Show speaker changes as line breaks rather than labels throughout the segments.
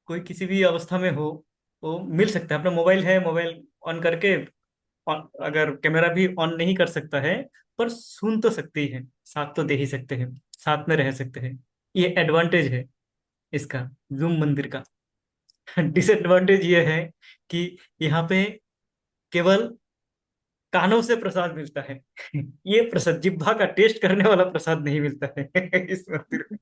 कोई किसी भी अवस्था में हो वो मिल सकता है। अपना मोबाइल है, मोबाइल ऑन करके अगर कैमरा भी ऑन नहीं कर सकता है पर सुन तो सकते ही है, साथ तो दे ही सकते हैं, साथ में रह सकते हैं। ये एडवांटेज है इसका, जूम मंदिर का। डिसएडवांटेज ये है कि यहाँ पे केवल कानों से प्रसाद मिलता है। ये प्रसाद जिह्वा का टेस्ट करने वाला प्रसाद नहीं मिलता है इस मंदिर में।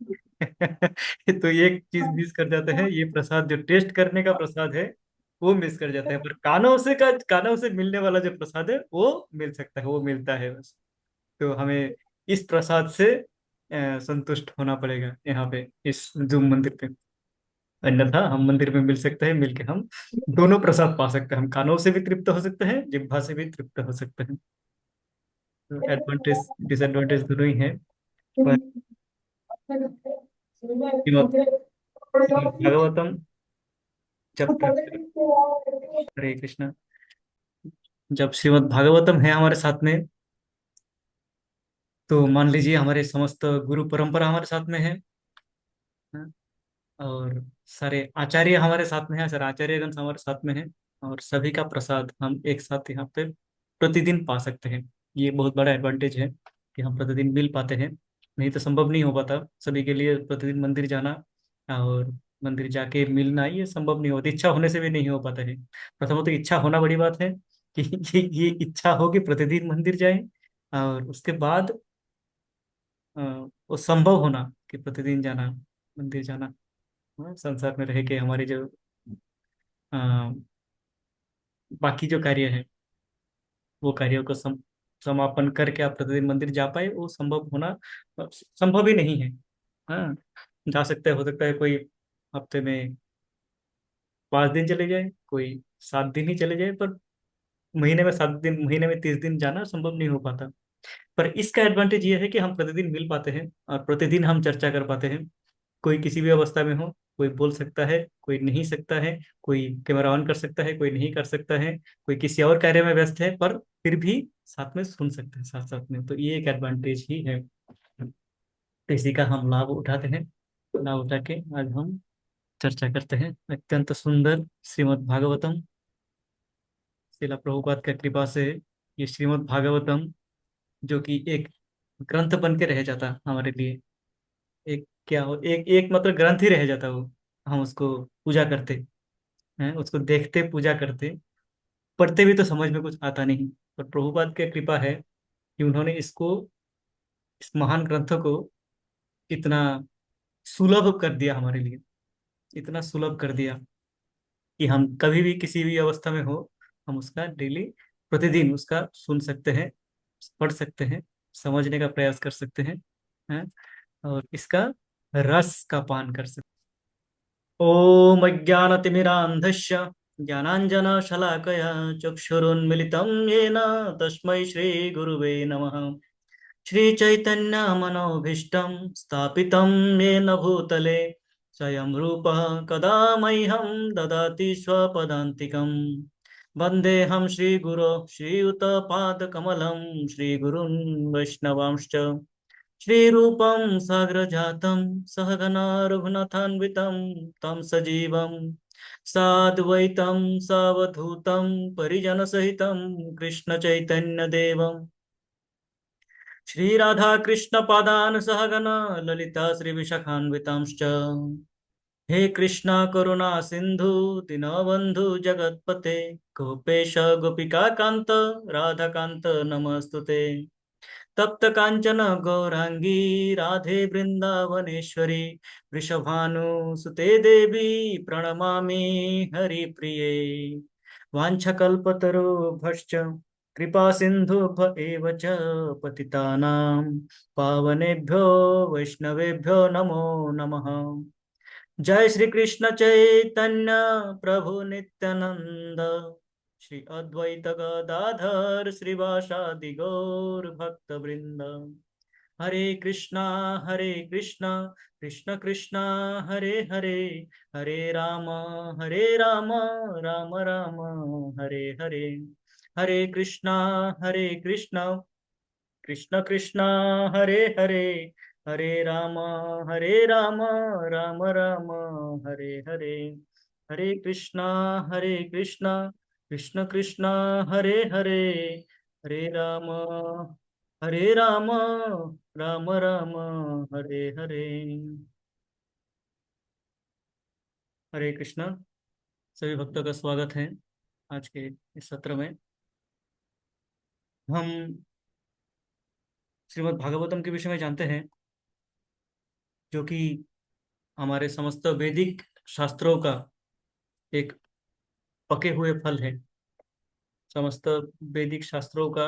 तो ये एक चीज मिस कर जाते हैं, ये प्रसाद जो टेस्ट करने का प्रसाद है वो मिस कर जाते हैं, पर कानों से मिलने वाला जो प्रसाद है वो मिल सकता है, वो मिलता है बस। तो हमें इस प्रसाद से संतुष्ट होना पड़ेगा यहाँ पे, इस जूम मंदिर पे। अन्यथा हम मंदिर में मिल सकते हैं, मिलके हम दोनों प्रसाद पा सकते हैं, हम कानों से भी तृप्त हो सकते हैं, जिह्वा से भी तृप्त हो सकते हैं। तो एडवांटेज डिसएडवांटेज दोनों ही है। पर श्रीमद् श्रीमद् भागवतम जब हरे कृष्ण, जब श्रीमद् भागवतम है हमारे साथ में, तो मान लीजिए हमारे समस्त गुरु परंपरा हमारे साथ में है। हाँ, और सारे आचार्य हमारे साथ में है, सारे आचार्यगण हमारे साथ में है, और सभी का प्रसाद हम एक साथ यहाँ पे प्रतिदिन पा सकते हैं। ये बहुत बड़ा एडवांटेज है कि हम प्रतिदिन मिल पाते हैं। नहीं तो संभव नहीं हो पाता सभी के लिए प्रतिदिन मंदिर जाना, और मंदिर जाके मिलना, ये संभव नहीं होता, इच्छा होने से भी नहीं हो पाता है। प्रथमतः तो इच्छा होना बड़ी बात है कि ये इच्छा हो कि प्रतिदिन मंदिर जाए, और उसके बाद वो संभव होना कि प्रतिदिन जाना, मंदिर जाना। हाँ, संसार में रह के हमारे जो अ, बाकी जो कार्य है वो कार्यों को समापन करके आप प्रतिदिन मंदिर जा पाए, वो संभव होना संभव ही नहीं है। हाँ, जा सकते हो सकता है कोई हफ्ते में 5 दिन चले जाए, कोई 7 दिन ही चले जाए, पर महीने में 7 दिन, महीने में 30 दिन जाना संभव नहीं हो पाता। पर इसका एडवांटेज ये है कि हम प्रतिदिन मिल पाते हैं और प्रतिदिन हम चर्चा कर पाते हैं। कोई किसी भी अवस्था में हो, कोई बोल सकता है, कोई नहीं सकता है, कोई कैमरा ऑन कर सकता है, कोई नहीं कर सकता है, कोई किसी और कार्य में व्यस्त है, पर फिर भी साथ में सुन सकते हैं, साथ साथ में। तो ये एक एडवांटेज ही है, तो इसी का हम लाभ उठाते हैं। लाभ उठा के आज हम चर्चा करते हैं अत्यंत सुंदर श्रीमद् भागवतम। श्रीला प्रभुपाद की कृपा से ये श्रीमद् भागवतम, जो कि एक ग्रंथ बन के रह जाता हमारे लिए, एक क्या हो, एक एक मतलब ग्रंथ ही रह जाता वो। हम उसको पूजा करते हैं, उसको देखते पूजा करते, पढ़ते भी तो समझ में कुछ आता नहीं। पर प्रभुपाद की कृपा है कि उन्होंने इसको, इस महान ग्रंथ को इतना सुलभ कर दिया हमारे लिए, इतना सुलभ कर दिया कि हम कभी भी किसी भी अवस्था में हो, हम उसका डेली प्रतिदिन उसका सुन सकते हैं, पढ़ सकते हैं, समझने का प्रयास कर सकते हैं, और इसका रस का पान कर सकते। ॐ अज्ञानतिमिरान्धस्य ज्ञानाञ्जनशलाकया चक्षुरुन्मिलितं येन तस्मै श्रीगुरुवे नमः। श्रीचैतन्यमनोभीष्टं स्थापितं येन भूतले स्वयं रूपः कदा मह्यं ददाति स्वपदान्तिकम्। वन्देऽहं श्रीगुरो श्रीयुतपादकमलं श्रीगुरुन् वैष्णवांश्च श्रीरूपं साग्रजातं सहगना रघुनाथान्वितं तं सजीवं साद्वैतं सावधूतं परिजनसहितं कृष्णचैतन्यदेवं श्रीराधाकृष्णपादान् सहगना ललिता श्रीविशाखान्वितांश्च। हे कृष्णा करुणा सिन्धु दीनबन्धु जगत्पते गोपेश गोपिका कान्त राधाकान्त नमस्तुते। तप्त कांचन गौरांगी राधे वृंदावनेश्वरी वृषभानुसुते देवी प्रणमामि हरिप्रिये। वाञ्छकल्पतरुभ्यश्च कृपा सिन्धुभ्य एव च पतितानां पावनेभ्यो वैष्णवेभ्यो नमो नमः। जय श्री कृष्ण चैतन्य प्रभु नित्यानंद, श्री अद्वैत गदाधर श्रीवासादि गौर भक्त वृंद। हरे कृष्णा कृष्ण कृष्णा हरे हरे, हरे राम राम राम हरे हरे। हरे कृष्णा कृष्ण कृष्ण हरे हरे, राम हरे राम, राम राम हरे हरे, हरे कृष्णा कृष्ण कृष्ण हरे हरे, हरे राम हरे राम, राम राम हरे हरे। हरे कृष्णा। सभी भक्तों का स्वागत है आज के इस सत्र में। हम श्रीमद् भागवतम के विषय में जानते हैं, जो कि हमारे समस्त वैदिक शास्त्रों का एक पके हुए फल है, समस्त वैदिक शास्त्रों का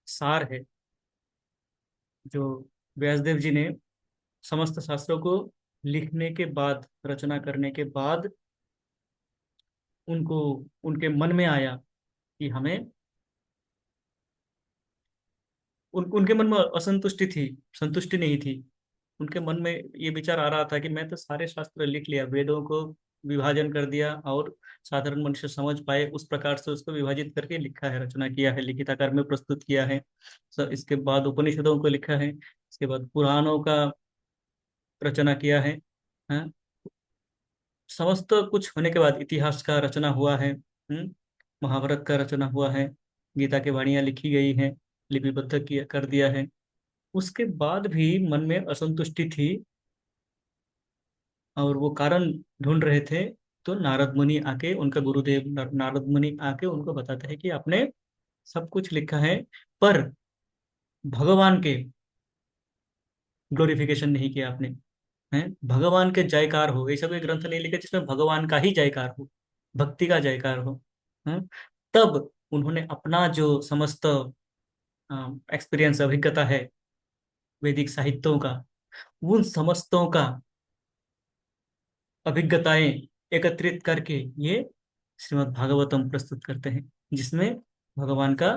सार है, जो व्यासदेव जी ने समस्त शास्त्रों को लिखने के बाद, रचना करने के बाद, उनको उनके मन में आया कि हमें उनके मन में असंतुष्टि थी, संतुष्टि नहीं थी। उनके मन में ये विचार आ रहा था कि मैं तो सारे शास्त्र लिख लिया, वेदों को विभाजन कर दिया और साधारण मनुष्य समझ पाए उस प्रकार से उसको विभाजित करके लिखा है, रचना किया है, लिखित आकार में प्रस्तुत किया है। इसके बाद उपनिषदों को लिखा है, इसके बाद पुराणों का रचना किया है। हाँ, समस्त कुछ होने के बाद इतिहास का रचना हुआ है। महाभारत का रचना हुआ है, गीता की वाणियां लिखी गई हैं, लिपिबद्ध किया कर दिया है। उसके बाद भी मन में असंतुष्टि थी और वो कारण ढूंढ रहे थे। तो नारद मुनि आके, उनका गुरुदेव नारद मुनि आके उनको बताते हैं कि आपने सब कुछ लिखा है, पर भगवान के ग्लोरिफिकेशन नहीं किया आपने। हैं, भगवान के जयकार हो ऐसा कोई ग्रंथ नहीं लिखा जिसमें भगवान का ही जयकार हो, भक्ति का जयकार हो। हैं, तब उन्होंने अपना जो समस्त एक्सपीरियंस, अभिज्ञता है वैदिक साहित्यों का, उन समस्तों का अभिज्ञताएं एकत्रित करके ये श्रीमद् भागवतम प्रस्तुत करते हैं, जिसमें भगवान का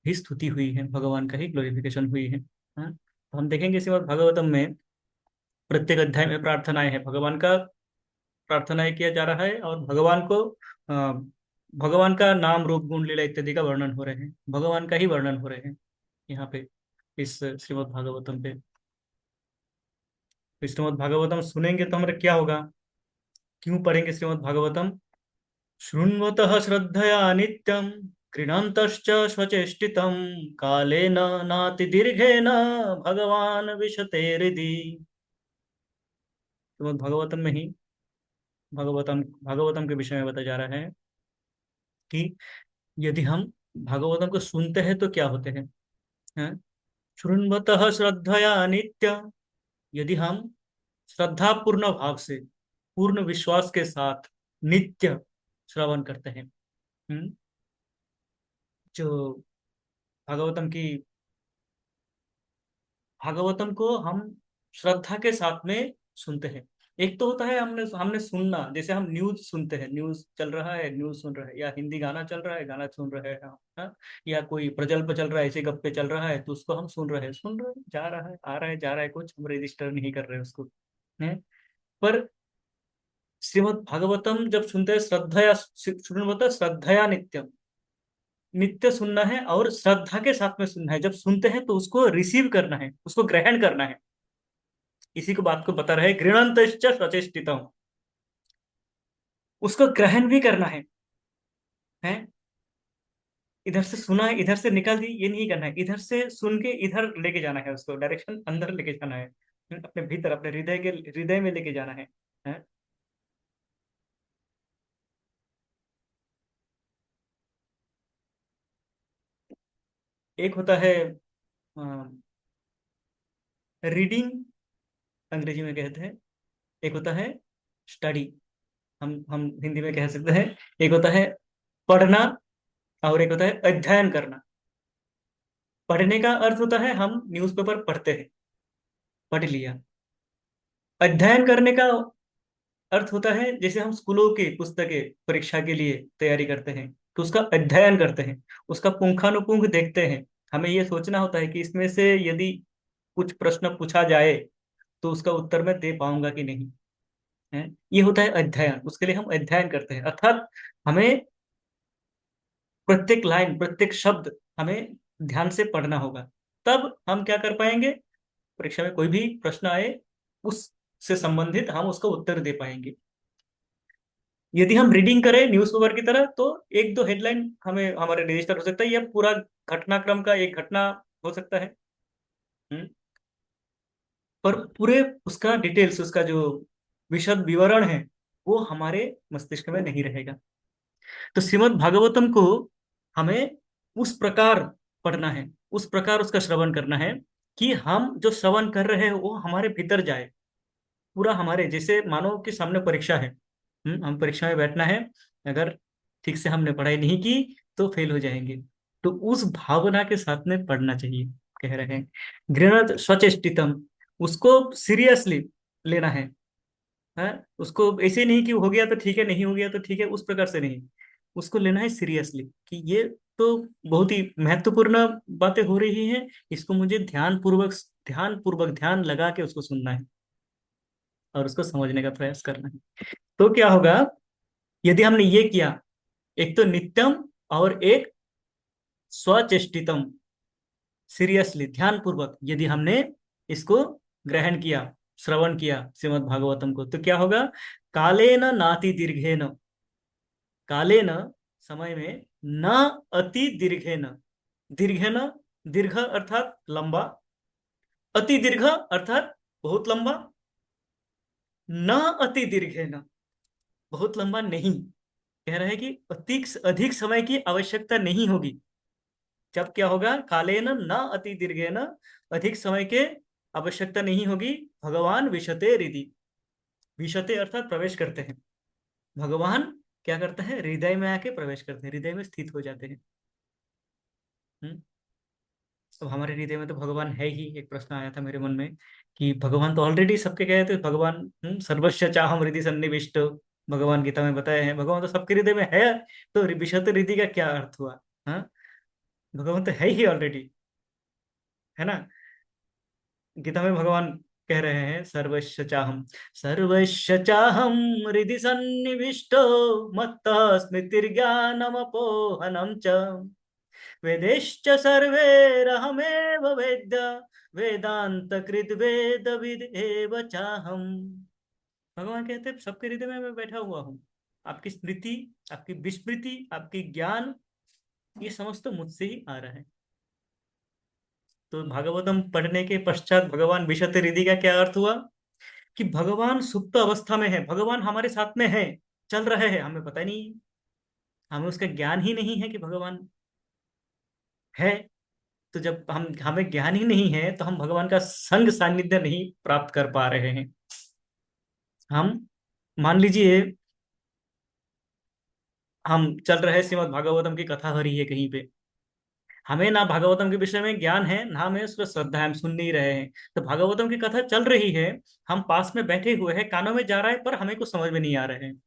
ही स्तुति हुई है, भगवान का ही ग्लोरिफिकेशन हुई है। हाँ? तो हम देखेंगे श्रीमद् भागवतम में प्रत्येक अध्याय में प्रार्थनाएं हैं, भगवान का प्रार्थनाएं किया जा रहा है, और भगवान को भगवान का नाम रूप गुण लीला इत्यादि का वर्णन हो रहे हैं, भगवान का ही वर्णन हो रहे हैं यहाँ पे इस श्रीमद् भागवतम पे। तो श्रीमद् भागवतम सुनेंगे तो हमारा क्या होगा, क्यों पढ़ेंगे श्रीमद् भागवतम? शृण्वतः श्रद्धया नित्यं, गृह्णन्तश्च स्वचेष्टितं, कालेन नातिदीर्घेन भगवान विशते हृदि। श्रीमद् भागवतम में ही भागवतम के विषय में बताया जा रहा है कि यदि हम भागवतम को सुनते हैं तो क्या होते हैं। हैं? शृण्वतः श्रद्धया नित्यं, यदि हम श्रद्धा पूर्ण भाव से, पूर्ण विश्वास के साथ नित्य श्रवण करते हैं। हम्म, जो भागवतम की भागवतम को हम श्रद्धा के साथ में सुनते हैं। एक तो होता है हमने हमने सुनना, जैसे हम न्यूज सुनते हैं, न्यूज चल रहा है, न्यूज सुन रहे हैं, या हिंदी गाना चल रहा है, गाना सुन रहे हैं हम, हाँ? या कोई प्रजल्प चल रहा है, ऐसे गप्पे चल रहा है तो उसको हम सुन रहे हैं, जा रहा है, आ रहा है, जा रहा है, कुछ हम रजिस्टर नहीं कर रहे हैं उसको। है? पर श्रीमद् भागवतम जब सुनते हैं, श्रद्धया श्रद्धया नित्यम, नित्य सुनना है और श्रद्धा के साथ में सुनना है। जब सुनते हैं तो उसको रिसीव करना है, उसको ग्रहण करना है। इसी को बात को बता रहे, गृणंत सचेष्टितम, उसको ग्रहण भी करना है। इधर से सुना है इधर से निकाल दी, ये नहीं करना है, इधर से सुन के इधर लेके जाना है, उसको डायरेक्शन अंदर लेके जाना है, अपने भीतर, अपने हृदय में लेके जाना है? एक होता है रीडिंग, अंग्रेजी में कहते हैं। एक होता है स्टडी, हम हिंदी में कह सकते हैं। एक होता है पढ़ना, और एक होता है अध्ययन करना। पढ़ने का अर्थ होता है हम न्यूज़पेपर पढ़ते हैं, पढ़ लिया। अध्ययन करने का अर्थ होता है जैसे हम स्कूलों की पुस्तकें परीक्षा के लिए तैयारी करते हैं, तो उसका अध्ययन करते हैं, उसका पुंखानुपुंख देखते हैं। हमें ये सोचना होता है कि इसमें से यदि कुछ प्रश्न पूछा जाए तो उसका उत्तर मैं दे पाऊंगा कि नहीं। है, ये होता है अध्ययन, उसके लिए हम अध्ययन करते हैं, अर्थात हमें प्रत्येक लाइन, प्रत्येक शब्द हमें ध्यान से पढ़ना होगा, तब हम क्या कर पाएंगे, परीक्षा में कोई भी प्रश्न आए उससे संबंधित हम उसका उत्तर दे पाएंगे। यदि हम रीडिंग करें न्यूज़पेपर की तरह तो एक दो हेडलाइन हमें हमारे रजिस्टर हो सकता है, या पूरा घटनाक्रम का एक घटना हो सकता है। हम्म, पर पूरे उसका डिटेल्स, उसका जो विशद विवरण है वो हमारे मस्तिष्क में नहीं रहेगा। तो श्रीमद् भागवतम को हमें उस प्रकार पढ़ना है, उस प्रकार उसका श्रवण करना है कि हम जो श्रवण कर रहे हैं वो हमारे भीतर जाए। पूरा हमारे, जैसे मानो कि सामने परीक्षा है, हम परीक्षा में बैठना है, अगर ठीक से हमने पढ़ाई नहीं की तो फेल हो जाएंगे। तो उस भावना के साथ में पढ़ना चाहिए, कह रहे हैं। गृणत स्वचेष्टितम, उसको सीरियसली लेना है। उसको ऐसे नहीं कि हो गया तो ठीक है, नहीं हो गया तो ठीक है, उस प्रकार से नहीं। उसको लेना है सीरियसली कि ये तो बहुत ही महत्वपूर्ण बातें हो रही हैं, इसको मुझे ध्यान लगा के उसको सुनना है और उसको समझने का प्रयास करना है। तो क्या होगा यदि हमने ये किया, एक तो नित्यम और एक स्वचेष्टितम, सीरियसली ध्यान पूर्वक यदि हमने इसको ग्रहण किया, श्रवण किया श्रीमद् भागवतम को, तो क्या होगा? कालेन नाति दीर्घेन, कालेन समय में, न अति दीर्घेन, दीर्घेन, दीर्घ अर्थात लंबा, अति दीर्घ अर्थात बहुत लंबा, न अति दीर्घेन, बहुत लंबा नहीं। कह रहा है कि अधिक अधिक समय की आवश्यकता नहीं होगी। जब क्या होगा? कालेन न अति दीर्घेन, अधिक समय के आवश्यकता नहीं होगी। भगवान विशते हृदि, विशते अर्थात प्रवेश करते हैं। भगवान क्या करते हैं? हृदय में आके प्रवेश करते हैं, हृदय में स्थित हो जाते हैं। हम्म। तो हमारे हृदय में तो भगवान है ही। एक प्रश्न आया था मेरे मन में कि भगवान तो ऑलरेडी सबके गए थे। भगवान सर्वस्व चाहम हृदय सन्निविष्ट, भगवान गीता में बताए हैं, भगवान तो सबके हृदय में है। तो विशत हृदय का क्या अर्थ हुआ? हाँ, भगवान तो है ही ऑलरेडी, है ना। गीता में भगवान कह रहे हैं सर्वस्य चाहम हृदि सन्निविष्टो मत्तः स्मृतिर्ज्ञानमपोहनम च वेदैश्च सर्वैरहमेव वेद्य वेदांत कृत वेद विद एव चाहम। भगवान कहते हैं सबके हृदय में मैं बैठा हुआ हूँ। आपकी स्मृति, आपकी विस्मृति, आपकी ज्ञान, ये समस्त मुझसे ही आ रहा है। तो भागवतम पढ़ने के पश्चात भगवान विशत हृदय का क्या अर्थ हुआ? कि भगवान सुप्त अवस्था में है, भगवान हमारे साथ में है, चल रहे हैं, हमें पता नहीं, हमें उसका ज्ञान ही नहीं है कि भगवान है। तो जब हमें ज्ञान ही नहीं है तो हम भगवान का संग सानिध्य नहीं प्राप्त कर पा रहे हैं। हम, मान लीजिए, हम चल रहे हैं, श्रीमद् भागवतम की कथा हो रही है कहीं पे, हमें ना भागवतम के विषय में ज्ञान है ना हमें उस पर श्रद्धा है, हम सुन नहीं रहे हैं। तो भागवतम की कथा चल रही है, हम पास में बैठे हुए हैं, कानों में जा रहा है, पर हमें कुछ समझ में नहीं आ रहे हैं।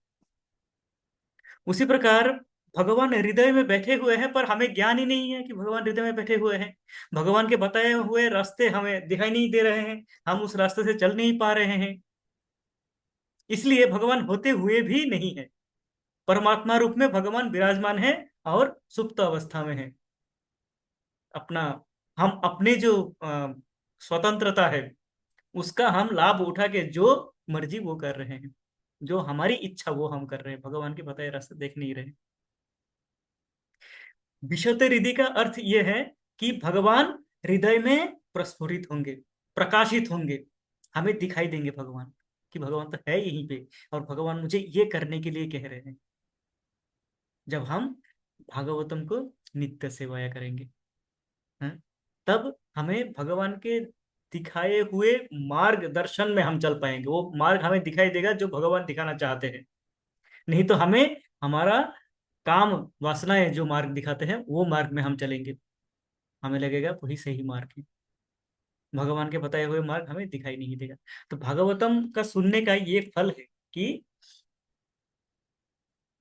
उसी प्रकार भगवान हृदय में बैठे हुए हैं, पर हमें ज्ञान ही नहीं है कि भगवान हृदय में बैठे हुए हैं। भगवान के बताए हुए रास्ते हमें दिखाई नहीं दे रहे हैं, हम उस रास्ते से चल नहीं पा रहे हैं। इसलिए भगवान होते हुए भी नहीं है। परमात्मा रूप में भगवान विराजमान है और सुप्त अवस्था में है। अपना, हम अपने जो स्वतंत्रता है उसका हम लाभ उठा के जो मर्जी वो कर रहे हैं, जो हमारी इच्छा वो हम कर रहे हैं, भगवान के बताए रास्ते देख नहीं रहे। विशुद्ध हृदय का अर्थ यह है कि भगवान हृदय में प्रस्फुरित होंगे, प्रकाशित होंगे, हमें दिखाई देंगे भगवान, कि भगवान तो है यहीं पे और भगवान मुझे ये करने के लिए कह रहे हैं। जब हम भागवतम को नित्य सेवाया करेंगे, हैं, तब हमें भगवान के दिखाए हुए मार्गदर्शन में हम चल पाएंगे। वो मार्ग हमें दिखाई देगा जो भगवान दिखाना चाहते हैं। नहीं तो हमें हमारा काम, वासनाएं जो मार्ग दिखाते हैं वो मार्ग में हम चलेंगे, हमें लगेगा वही सही मार्ग है। भगवान के बताए हुए मार्ग हमें दिखाई नहीं देगा। तो भागवतम का सुनने का ये फल है कि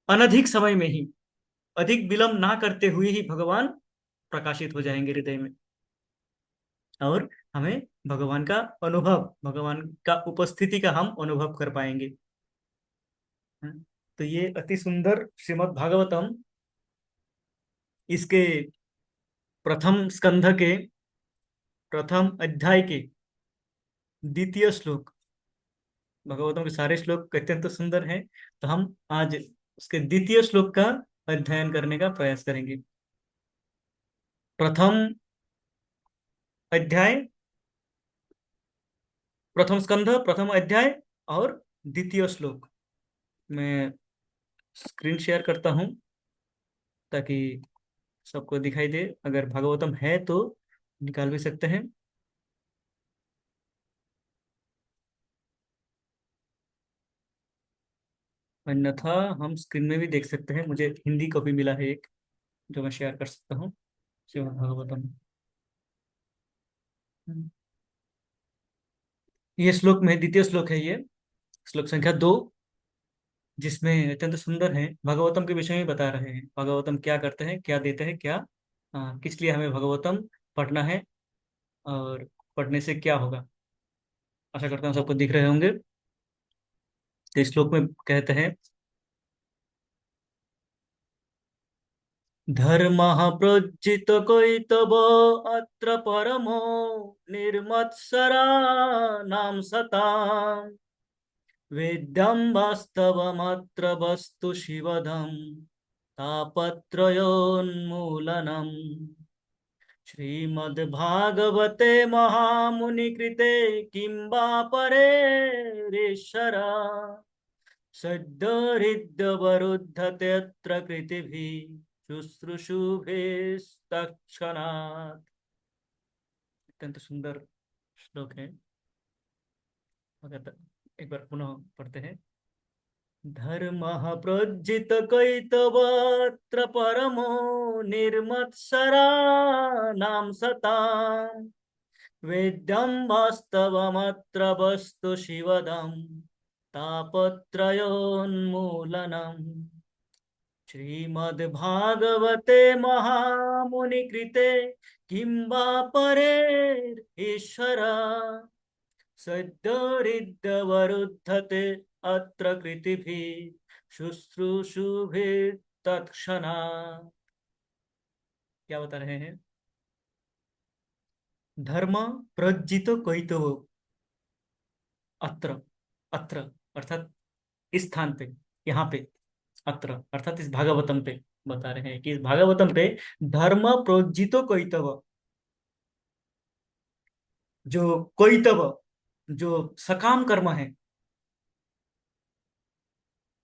अनधिक समय में ही, अधिक विलंब ना करते हुए ही भगवान प्रकाशित हो जाएंगे हृदय में, और हमें भगवान का अनुभव, भगवान का उपस्थिति का हम अनुभव कर पाएंगे। तो ये अति सुंदर श्रीमद् भागवतम, इसके प्रथम स्कंध के प्रथम अध्याय के द्वितीय श्लोक। भगवतम के सारे श्लोक अत्यंत सुंदर हैं, तो हम आज उसके द्वितीय श्लोक का अध्ययन करने का प्रयास करेंगे। प्रथम अध्याय, प्रथम स्कंध, प्रथम अध्याय और द्वितीय श्लोक। मैं स्क्रीन शेयर करता हूं ताकि सबको दिखाई दे। अगर भागवतम है तो निकाल भी सकते हैं, अन्यथा हम स्क्रीन में भी देख सकते हैं। मुझे हिंदी कॉपी मिला है एक, जो मैं शेयर कर सकता हूँ। श्रीमद् भागवतम, ये श्लोक में द्वितीय श्लोक है, ये श्लोक संख्या 2, जिसमें अत्यंत सुंदर है, भागवतम के विषय में बता रहे हैं। भागवतम क्या करते हैं, क्या देते हैं, क्या किस लिए हमें भागवतम पढ़ना है और पढ़ने से क्या होगा। आशा करता हूँ सबको दिख रहे होंगे। तो इस श्लोक में कहते हैं, धर्मः प्रोज्झित कैतव अत्र परमो निर्मत्सराणां सताम् वेद्यं वास्तवमत्र वस्तु शिवदम् तापत्रयोन्मूलनम् श्रीमद्भागवते महामुनिकृते किं वा परेरीश्वरा सद्योरिद्यवरुद्धतेऽत्र कृतिभिः शुश्रूषुभिस्तत्क्षणात्। अत्यंत सुंदर श्लोक है। अगर एक बार पुनः पढ़ते हैं। धर्मः प्रोज्झित कैतवत्र परमो निर्मत्सराणां सताम् वेद्यं वास्तवमत्र वस्तु शिवदम् तापत्रयोन्मूलनम् श्रीमद्भागवते महामुनिकृते किं वा परेरीश्वरा सद्योरिद्यवरुद्धते अत्र कृतिभिः शुश्रूषुभिः तत्क्षणात्। क्या बता रहे हैं? धर्म प्रज्जित कैतव अत्र, अत्र अर्थात इस स्थान पे, यहाँ पे, अत्र अर्थात इस भागवतम पे बता रहे हैं कि इस भागवतम पे धर्म प्रोज्जितो कैतव, जो कैतव, जो सकाम कर्म है,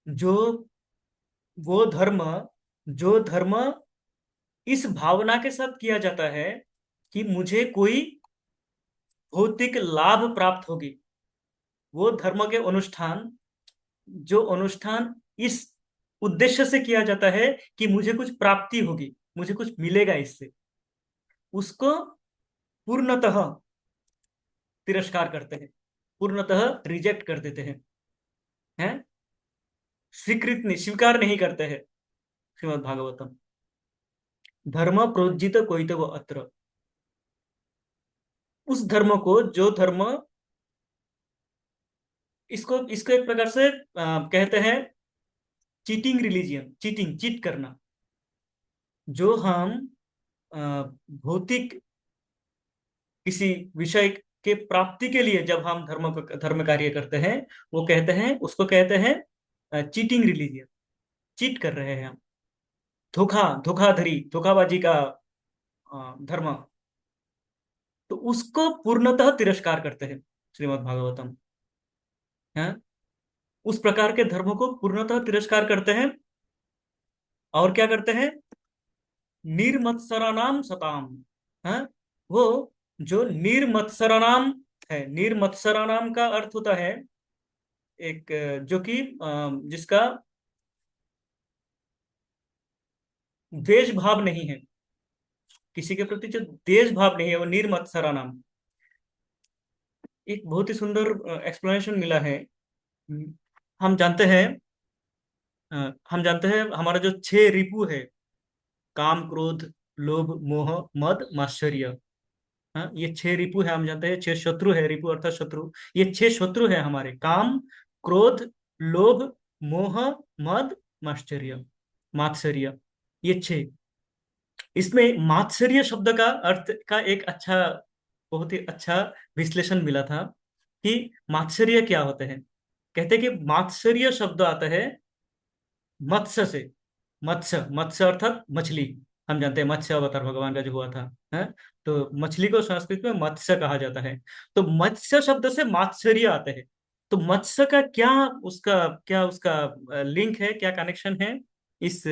जो वो धर्म, जो धर्म इस भावना के साथ किया जाता है कि मुझे कोई भौतिक लाभ प्राप्त होगी, वो धर्म के अनुष्ठान, जो अनुष्ठान इस उद्देश्य से किया जाता है कि मुझे कुछ प्राप्ति होगी, मुझे कुछ मिलेगा इससे, उसको पूर्णतः तिरस्कार करते हैं, पूर्णतः रिजेक्ट कर देते हैं, स्वीकृत नहीं, स्वीकार नहीं करते हैं। श्रीमद् भागवतम धर्म प्रोज्जित कोइतव अत्र, उस धर्म को, जो धर्म, इसको इसको एक प्रकार से कहते हैं चीटिंग रिलीजियन, चीटिंग, चीट करना। जो हम अ, भौतिक किसी विषय के प्राप्ति के लिए जब हम धर्म कार्य करते हैं, वो कहते हैं, उसको कहते हैं चीटिंग रिलीजियन। चीट कर रहे हैं हम, धोखाधड़ी, धोखाबाजी का धर्म। तो उसको पूर्णतः तिरस्कार करते हैं श्रीमद् भागवतम, है। उस प्रकार के धर्मों को पूर्णतः तिरस्कार करते हैं। और क्या करते हैं? निर्मत्सराणाम सताम, है। वो जो निर्मत्सराणाम है, निर्मत्सराणाम का अर्थ होता है एक जो कि जिसका द्वेष भाव नहीं है, किसी के प्रति जो द्वेष भाव नहीं है, वो निर्मत्सराणाम। एक बहुत ही सुंदर एक्सप्लेनेशन मिला है। हम जानते हैं, हम जानते हैं हमारा जो 6 रिपु है, काम क्रोध लोभ मोह मद माश्चर्य, हाँ, ये 6 रिपु है। हम जानते हैं 6 शत्रु है, रिपु अर्थात शत्रु। ये 6 शत्रु है हमारे, काम क्रोध लोभ मोह मद माश्चर्य, मात्सर्य, ये 6। इसमें मात्सर्य शब्द का अर्थ का एक अच्छा, बहुत ही अच्छा विश्लेषण मिला था। कि मात्सर्य क्या होते हैं। कहते हैं कि मात्सर्य शब्द आता है मत्स्य से। मत्स्य, मत्स्य अर्थात मछली। हम जानते हैं मत्स्य अवतार भगवान का जो हुआ था, है। तो मछली को संस्कृत में मत्स्य कहा जाता है। तो मत्स्य शब्द से मात्सर्य आते हैं। तो मत्स्य का क्या उसका लिंक है, क्या कनेक्शन है इस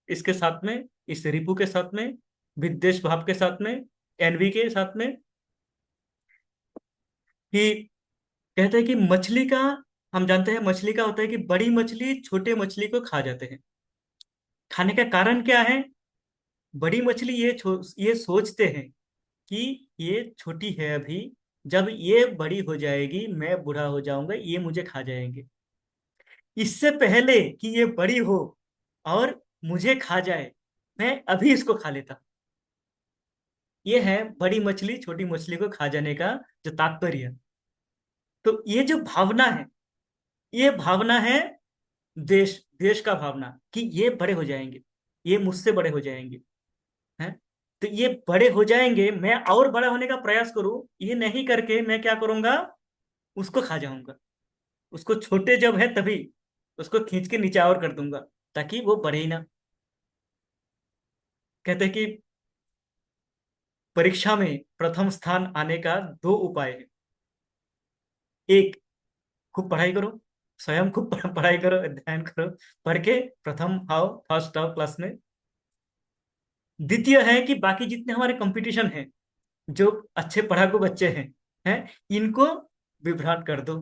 इसके साथ में, इस रिपु के साथ में, विद्वेष भाव के साथ में, एनवी के साथ में, कि कहते हैं कि मछली का, हम जानते हैं मछली का होता है कि बड़ी मछली छोटे मछली को खा जाते हैं। खाने का कारण क्या है? बड़ी मछली ये सोचते हैं कि ये छोटी है अभी, जब ये बड़ी हो जाएगी मैं बूढ़ा हो जाऊंगा, ये मुझे खा जाएंगे। इससे पहले कि ये बड़ी हो और मुझे खा जाए, मैं अभी इसको खा लेता। ये है बड़ी मछली छोटी मछली को खा जाने का जो तात्पर्य। तो ये जो भावना है, ये भावना है देश देश का भावना, कि ये बड़े हो जाएंगे, ये मुझसे बड़े हो जाएंगे, हैं। तो ये बड़े हो जाएंगे, मैं और बड़ा होने का प्रयास करूं, ये नहीं करके मैं क्या करूंगा, उसको खा जाऊंगा। उसको छोटे जब है तभी उसको खींच के नीचे और कर दूंगा, ताकि वो बढ़े ही ना। कहते हैं कि परीक्षा में प्रथम स्थान आने का दो उपाय है। एक, खूब पढ़ाई करो, स्वयं खूब पढ़ाई करो, अध्ययन करो, पढ़ के प्रथम आओ, फर्स्ट आओ क्लास में। द्वितीय है कि बाकी जितने हमारे कंपटीशन हैं, जो अच्छे पढ़ाकू बच्चे हैं इनको विभ्राट कर दो।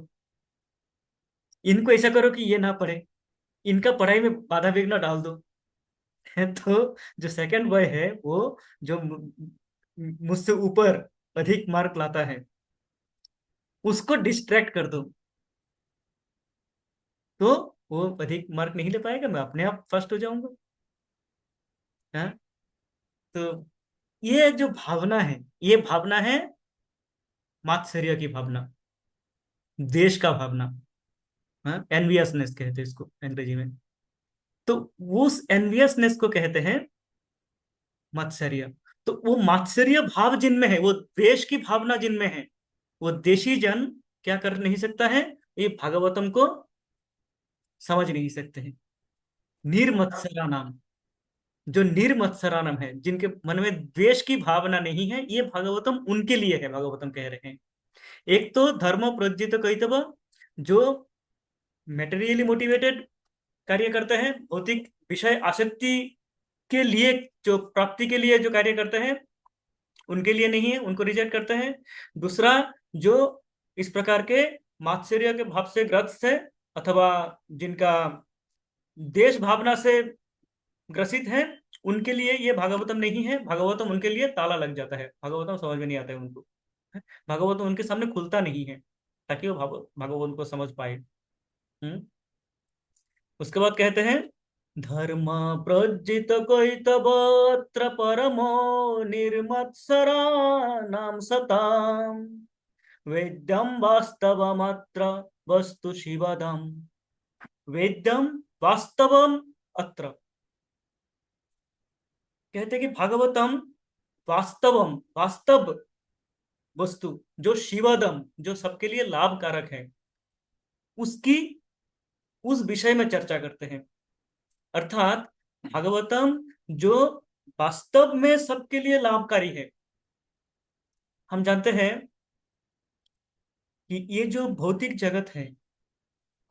इनको ऐसा करो कि ये ना पढ़े, इनका पढ़ाई में बाधा विघ्न डाल दो। तो जो सेकंड बॉय है वो, जो मुझसे ऊपर अधिक मार्क लाता है, उसको डिस्ट्रैक्ट कर दो। तो वो अधिक मार्क नहीं ले पाएगा, मैं अपने आप फर्स्ट हो जाऊंगा। हाँ। तो ये जो भावना है, ये भावना है मात्सर्य की भावना, देश का भावना। हाँ, एनवियसनेस कहते हैं इसको अंग्रेजी में। तो उस एनवियसनेस को कहते हैं मात्सर्य। तो वो मात्सर्य भाव जिनमें है, वो देश की भावना जिनमें है, वो देशी जन क्या कर नहीं सकता है, ये भागवतम को समझ नहीं सकते हैं। निर्मत्सरा नाम, जो निर्मत्सरा नाम है, जिनके मन में द्वेष की भावना नहीं है, ये भागवतम उनके लिए है, भागवतम कह रहे हैं। एक तो धर्म प्रोज्जित कैतव, जो मेटेरियली मोटिवेटेड कार्य करते हैं, भौतिक विषय आसक्ति के लिए, जो प्राप्ति के लिए जो कार्य करते हैं, उनके लिए नहीं है, उनको रिजेक्ट करते हैं। दूसरा, जो इस प्रकार के मात्सर्य के भाव से ग्रस्त है, अथवा जिनका देश भावना से ग्रसित है, उनके लिए ये भागवतम नहीं है। भागवतम उनके लिए ताला लग जाता है, भागवतम समझ में नहीं आता है उनको। भागवतम उनके सामने खुलता नहीं है, ताकि वो भागवत को समझ पाए। हम्म। उसके बाद कहते हैं, धर्म प्रोज्जित कैतवत्र परमो निर्मत्सरा नाम सताम, वेद्यम वास्तवमत्र वस्तु शिवदम, वेद्यम वास्तवम अत्र। कहते हैं कि भागवतम वास्तवम, वास्तव वस्तु, जो शिवदम, जो सबके लिए लाभकारक है, उसकी, उस विषय में चर्चा करते हैं। अर्थात भागवतम जो वास्तव में सबके लिए लाभकारी है। हम जानते हैं कि ये जो भौतिक जगत है,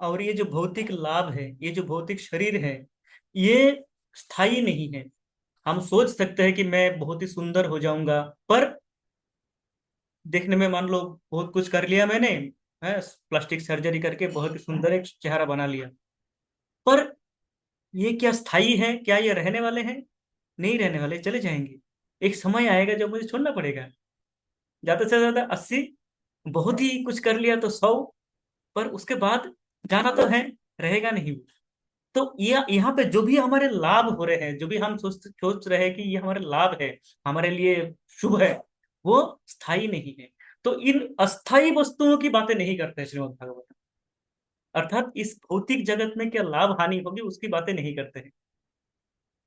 और ये जो भौतिक लाभ है, ये जो भौतिक शरीर है, ये स्थायी नहीं है। हम सोच सकते हैं कि मैं बहुत ही सुंदर हो जाऊंगा, पर देखने में मान लो बहुत कुछ कर लिया मैंने, है, प्लास्टिक सर्जरी करके बहुत ही सुंदर एक चेहरा बना लिया, पर ये क्या स्थायी है? क्या ये रहने वाले हैं? नहीं रहने वाले, चले जाएंगे। एक समय आएगा जब मुझे छोड़ना पड़ेगा। ज्यादा से ज्यादा 80, बहुत ही कुछ कर लिया तो 100, पर उसके बाद जाना तो है, रहेगा नहीं। तो ये यहाँ पे जो भी हमारे लाभ हो रहे हैं, जो भी हम सोच सोच रहे हैं कि ये हमारे लाभ है, हमारे लिए शुभ है, वो स्थायी नहीं है। तो इन अस्थाई वस्तुओं की बातें नहीं करते श्रीमद् भागवत। अर्थात इस भौतिक जगत में क्या लाभ हानि होगी उसकी बातें नहीं करते हैं।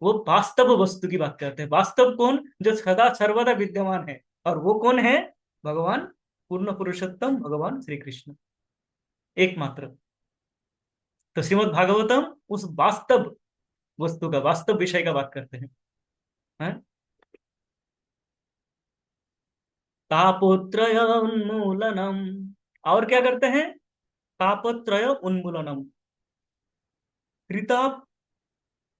वो वास्तव वस्तु की बात करते हैं। वास्तव कौन? जो सदा सर्वदा विद्यमान है। और वो कौन है? भगवान पूर्ण पुरुषोत्तम भगवान श्री कृष्ण एकमात्र। तो श्रीमद् भागवतम उस वास्तव वस्तु का, वास्तव विषय का बात करते हैं, हैं? तापोत्रय उन्मूलनम। और क्या करते हैं? तापत्रय उन्मूलनम। त्रिताप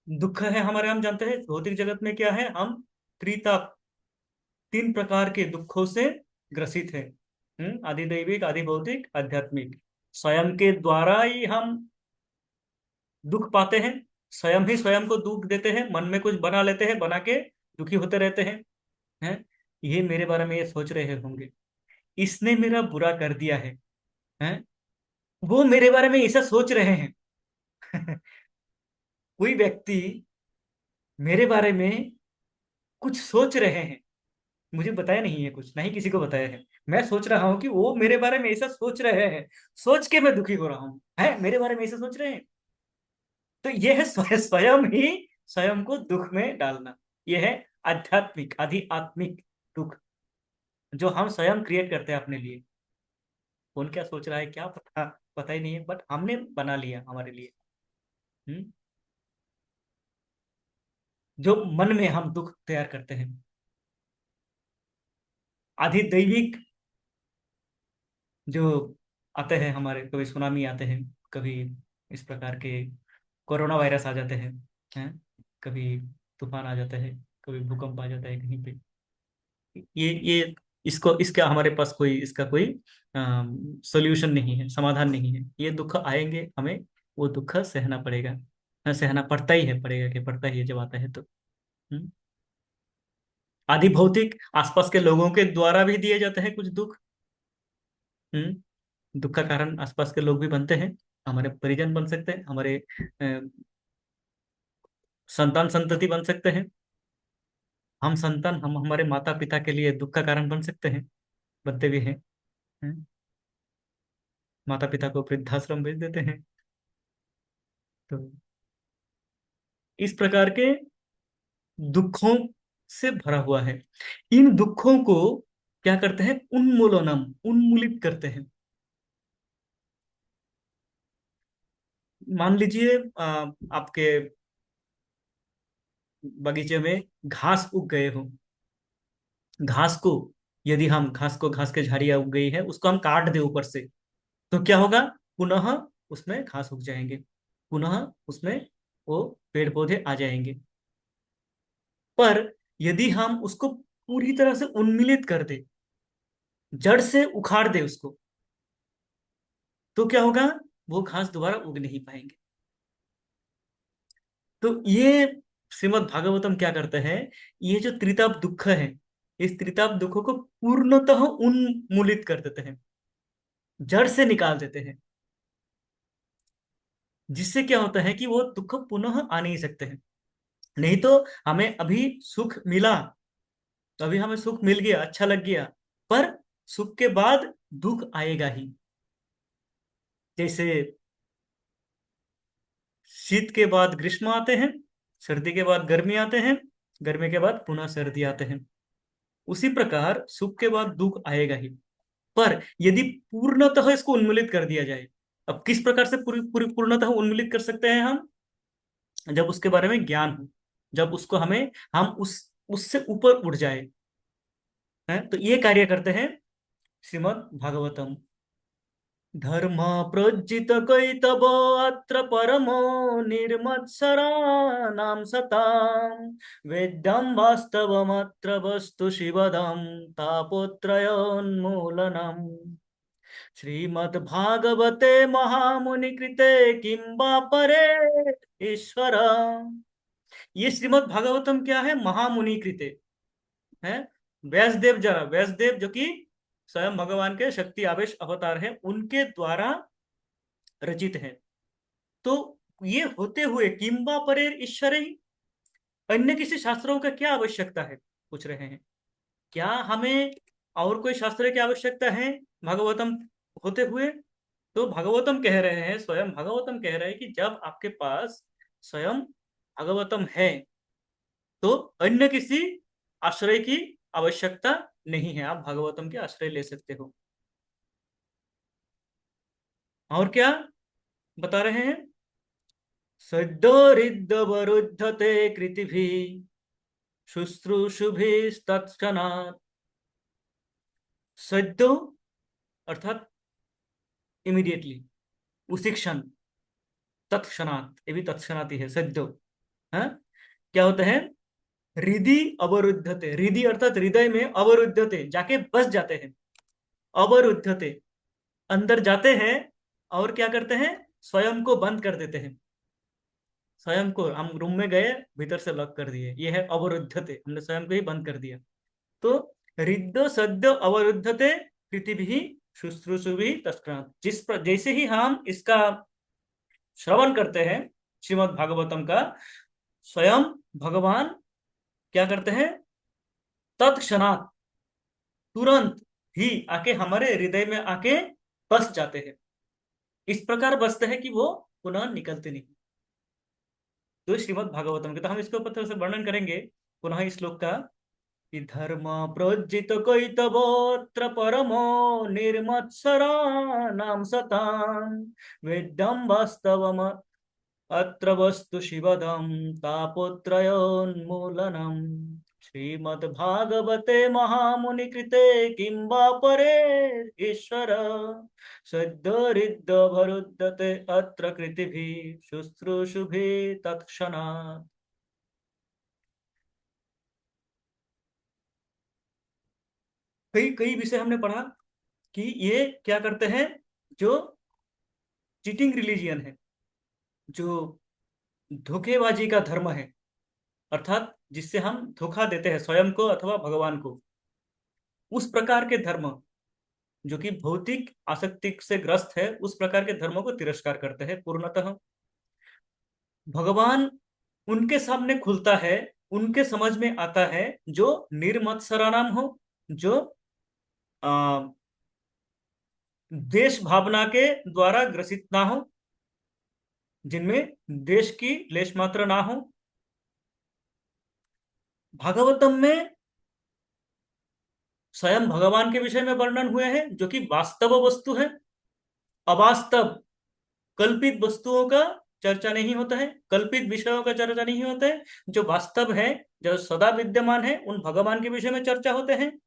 दुख है हमारे, हम जानते हैं भौतिक जगत में क्या है, हम त्रिताप, तीन प्रकार के दुखों से ग्रसित है। आदि दैविक, आदि भौतिक, आध्यात्मिक। स्वयं के द्वारा ही हम दुख पाते हैं, स्वयं ही स्वयं को दुख देते हैं, मन में कुछ बना लेते हैं, बना के दुखी होते रहते हैं। हैं? ये मेरे बारे में ये सोच रहे होंगे, इसने मेरा बुरा कर दिया है, हैं? वो मेरे बारे में ऐसा सोच रहे हैं। कोई व्यक्ति मेरे बारे में कुछ सोच रहे हैं, मुझे बताया नहीं है कुछ, नहीं किसी को बताया है, मैं सोच रहा हूं कि वो मेरे बारे में ऐसा सोच रहे हैं, सोच के मैं दुखी हो रहा हूं, है मेरे बारे में ऐसा सोच रहे हैं। तो यह है स्वयं ही स्वयं को दुख में डालना। यह है आध्यात्मिक, आधि आत्मिक दुख, जो हम स्वयं क्रिएट करते हैं अपने लिए। कौन क्या सोच रहा है क्या पता, पता ही नहीं है, बट हमने बना लिया हमारे लिए। हम्म? जो मन में हम दुख तैयार करते हैं। आधि दैविक जो आते हैं हमारे, कभी सुनामी आते हैं, कभी इस प्रकार के कोरोना वायरस आ जाते हैं? कभी तूफान आ जाता है, कभी भूकंप आ जाता है कहीं पे। ये इसको, इसका हमारे पास कोई, इसका कोई सोल्यूशन नहीं है, समाधान नहीं है। ये दुख आएंगे, हमें वो दुख सहना पड़ेगा। सहना पड़ता ही है, पड़ेगा कि पड़ता ही है जब आता है तो। हम्म? आदि भौतिक, आसपास के लोगों के द्वारा भी दिए जाते हैं कुछ दुख। दुख का कारण आसपास के लोग भी बनते हैं, हमारे परिजन बन सकते हैं, हमारे संतान संतति बन सकते हैं। हम संतान, हम हमारे माता पिता के लिए दुख का कारण बन सकते हैं, बनते भी हैं। हम्म? माता पिता को वृद्धाश्रम भेज देते हैं। तो इस प्रकार के दुखों से भरा हुआ है। इन दुखों को क्या करते हैं? उन्मूलनम, उन्मूलित करते हैं। मान लीजिए आपके बगीचे में घास उग गए हो। घास को, यदि हम घास को, घास के झाड़ियां उग गई है, उसको हम काट दे ऊपर से, तो क्या होगा? पुनः उसमें घास उग जाएंगे, पुनः उसमें वो पेड़ पौधे आ जाएंगे। पर यदि हम उसको पूरी तरह से उन्मूलित कर दे, जड़ से उखाड़ दे उसको, तो क्या होगा? वो घास दोबारा उग नहीं पाएंगे। तो ये श्रीमद् भागवतम क्या करते हैं? ये जो त्रिताप दुख है, इस त्रिताप दुखों को पूर्णतः उन्मूलित कर देते हैं, जड़ से निकाल देते हैं। जिससे क्या होता है कि वो दुख पुनः आ नहीं सकते हैं। नहीं तो हमें अभी सुख मिला, अभी हमें सुख मिल गया, अच्छा लग गया, पर सुख के बाद दुख आएगा ही। जैसे शीत के बाद ग्रीष्म आते हैं, सर्दी के बाद गर्मी आते हैं, गर्मी के बाद पुनः सर्दी आते हैं। उसी प्रकार सुख के बाद दुख आएगा ही। पर यदि पूर्णतः इसको उन्मूलित कर दिया जाए, अब किस प्रकार से पूरी पूरी पूर्णतः उन्मूलित कर सकते हैं हम? जब उसके बारे में ज्ञान हो, जब उसको हमें, हम उससे ऊपर उठ जाए। हैं? तो ये कार्य करते हैं श्रीमद् भागवतम। धर्म प्रोज्जित कैतव अत्र परमो निर्मत्सराणां सताम् वेद्यं वास्तवमत्र वस्तु शिवदं तापोत्रयोन्मूलनम्। श्रीमद्भागवते महामुनि कृते किं वा परे ईश्वर। ये श्रीमद् भागवतम क्या है? महामुनि कृते है। व्यासदेव, जरा व्यासदेव जो कि स्वयं भगवान के शक्ति आवेश अवतार है, उनके द्वारा रचित है। तो ये होते हुए किंबा परेर ईश्वर ही, अन्य किसी शास्त्रों का क्या आवश्यकता है, पूछ रहे हैं। क्या हमें और कोई शास्त्र की आवश्यकता है भागवतम होते हुए? तो भागवतम कह रहे हैं, स्वयं भागवतम कह रहे हैं कि जब आपके पास स्वयं भागवतम है, तो अन्य किसी आश्रय की आवश्यकता नहीं है, आप भागवतम के आश्रय ले सकते हो। और क्या बता रहे हैं? सद्योरिद्वरुद्धते कृतिभिः शुश्रूषुभिस्तत्क्षणात्। सद्यो अर्थात इमीडिएटली, उसी क्षण, तत्क्षणात, ये भी तत्क्षणात ही है सद्यो। हाँ, क्या होता है? हृदि अवरुद्धते, हृदि अर्थात हृदय में, अवरुद्धते जाके बस जाते हैं, अवरुद्धते अंदर जाते हैं, और क्या करते हैं? स्वयं को बंद कर देते हैं। स्वयं को, हम रूम में गए, भीतर से लॉक कर दिए, ये है अवरुद्धते, हमने स्वयं को ही बंद कर दिया। तो हृदय सद्य अवरुद्धते पृथ्वी शुश्रूषुभि तत्क्षणात्। जैसे ही हम इसका श्रवण करते हैं, श्रीमद् भागवतम का, स्वयं भगवान क्या करते हैं? तत्क्षणात, तुरंत ही आके हमारे हृदय में आके बस जाते हैं। इस प्रकार बसते हैं कि वो पुनः निकलते नहीं। तो श्रीमद् भागवतम के, तो हम इसके ऊपर थोड़ा सा वर्णन करेंगे पुनः इस श्लोक का, कि धर्म प्रोज्जित कैतवोऽत्र परमो निर्मत्सराणां सतां वेद्यं वास्तवम् अत्र वस्तु शिवदं तापत्रयोन्मूलनम्। श्रीमद्भागवते महामुनिकृते किं वा परे ईश्वर सद्योरिद्वरुद्धते अत्र कृतिभिः शुश्रूषुभिः तत्क्षणात्। कई कई विषय हमने पढ़ा कि ये क्या करते हैं, जो चीटिंग रिलीजियन है, जो धोखेबाजी का धर्म है, अर्थात जिससे हम धोखा देते हैं स्वयं को अथवा भगवान को, उस प्रकार के धर्म जो कि भौतिक आसक्ति से ग्रस्त है, उस प्रकार के धर्मों को तिरस्कार करते हैं पूर्णतः। भगवान उनके सामने खुलता है, उनके समझ में आता है जो निर्मत्सराणाम हो, जो आ, देश भावना के द्वारा ग्रसित ना हो, जिनमें देश की लेश मात्र ना हो। भागवतम में स्वयं भगवान के विषय में वर्णन हुए हैं, जो कि वास्तव वस्तु है, अवास्तव कल्पित वस्तुओं का चर्चा नहीं होता है, कल्पित विषयों का चर्चा नहीं होता है। जो वास्तव है, जो सदा विद्यमान है, उन भगवान के विषय में चर्चा होते हैं।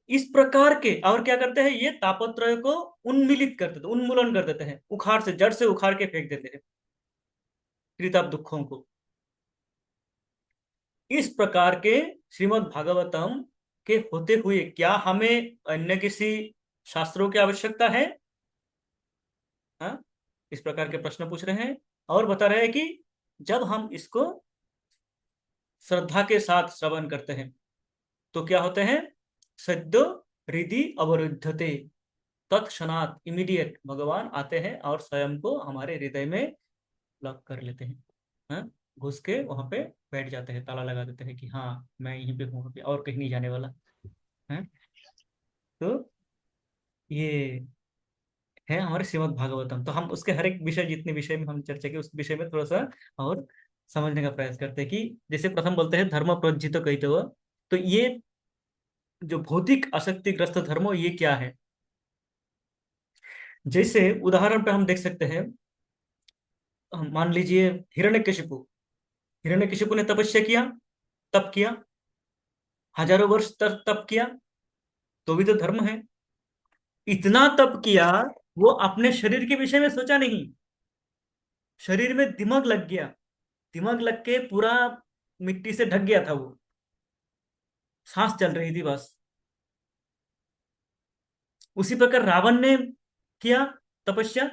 इस प्रकार के, और क्या करते हैं, ये तापत्रय को उन्मिलित कर देते, उन्मूलन कर देते हैं, उखाड़ से, जड़ से उखाड़ के फेंक देते हैं त्रिताप दुखों को। इस प्रकार के श्रीमद् भागवतम के होते हुए क्या हमें अन्य किसी शास्त्रों की आवश्यकता है? हाँ, इस प्रकार के प्रश्न पूछ रहे हैं, और बता रहे हैं कि जब हम इसको श्रद्धा के साथ श्रवण करते हैं तो क्या होते हैं? सद्यो हृदि अवरुद्धते, तत्क्षणात, इमीडिएट भगवान आते हैं और स्वयं को हमारे हृदय में लॉक कर लेते हैं। हाँ, घुस के वहां पे बैठ जाते हैं, ताला लगा देते हैं कि हाँ मैं यहीं पे हूँ अभी, और कहीं नहीं जाने वाला है। तो ये है हमारे श्रीमद् भागवतम। तो हम उसके हर एक विषय, जितने विषय में हम चर्चा की, उस विषय में थोड़ा सा और समझने का प्रयास करते हैं। कि जैसे प्रथम बोलते हैं धर्म प्रोज्झित कहते हुए, तो ये जो भौतिक आसक्तिग्रस्त धर्म हो, ये क्या है? जैसे उदाहरण पे हम देख सकते हैं, मान लीजिए हिरण्यकशिपु, हिरण्यकशिपु ने तपस्या किया, तप किया, हजारों वर्ष तक तप किया, तो भी तो धर्म है। इतना तप किया, वो अपने शरीर के विषय में सोचा नहीं, शरीर में दिमाग लग गया, दिमाग लग के पूरा मिट्टी से ढक गया था वो, सांस चल रही थी बस। उसी प्रकार रावण ने किया तपस्या,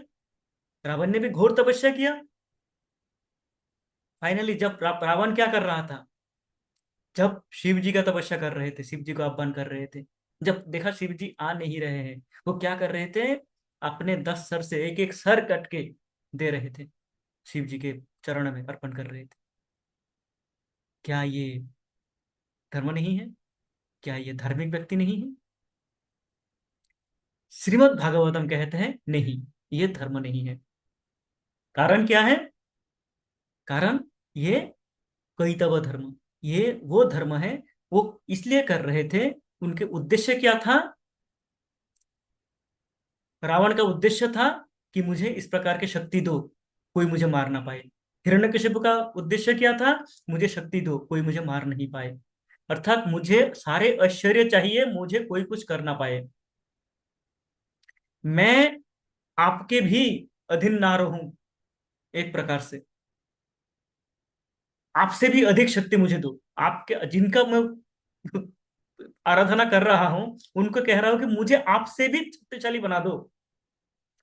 रावण ने भी घोर तपस्या किया। फाइनली जब रावण क्या कर रहा था, जब शिव जी का तपस्या कर रहे थे, शिव जी को आह्वान कर रहे थे, जब देखा शिव जी आ नहीं रहे हैं, वो क्या कर रहे थे? अपने 10 सर से एक एक सर कट के दे रहे थे, शिव जी के चरण में अर्पण कर रहे थे। क्या ये धर्म नहीं है? क्या ये धार्मिक व्यक्ति नहीं है? श्रीमद् भागवतम कहते हैं नहीं, ये धर्म नहीं है। कारण क्या है? कारण ये कैतव धर्म, ये वो धर्म है, वो इसलिए कर रहे थे, उनके उद्देश्य क्या था? रावण का उद्देश्य था कि मुझे इस प्रकार की शक्ति दो, कोई मुझे मार ना पाए। हिरण्यकशिपु का उद्देश्य क्या था? मुझे शक्ति दो, कोई मुझे मार नहीं पाए। अर्थात मुझे सारे ऐश्वर्य चाहिए, मुझे कोई कुछ कर ना पाए। मैं आपके भी अधीन ना रहूं, एक प्रकार से आपसे भी अधिक शक्ति मुझे दो। आपके जिनका मैं आराधना कर रहा हूं, उनको कह रहा हूं कि मुझे आपसे भी शक्तिशाली बना दो,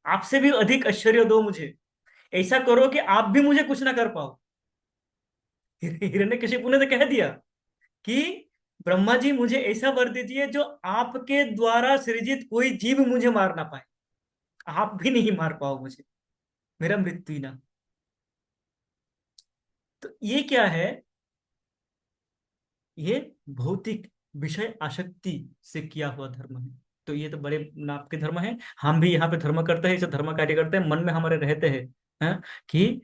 आपसे भी अधिक ऐश्वर्य दो मुझे। ऐसा करो कि आप भी मुझे कुछ ना कर पाओ। हिरण्यकशिपु ने तो कह दिया कि ब्रह्मा जी मुझे ऐसा वर दीजिए जो आपके द्वारा सृजित कोई जीव मुझे मार ना पाए, आप भी नहीं मार पाओ मुझे, मेरा मृत्यु ही ना। तो ये क्या है? ये भौतिक विषय आसक्ति से किया हुआ धर्म है। तो ये तो बड़े नाप के धर्म है। हम भी यहाँ पे धर्म करते हैं, इसे धर्म कार्य करते हैं, मन में हमारे रहते हैं, हैं कि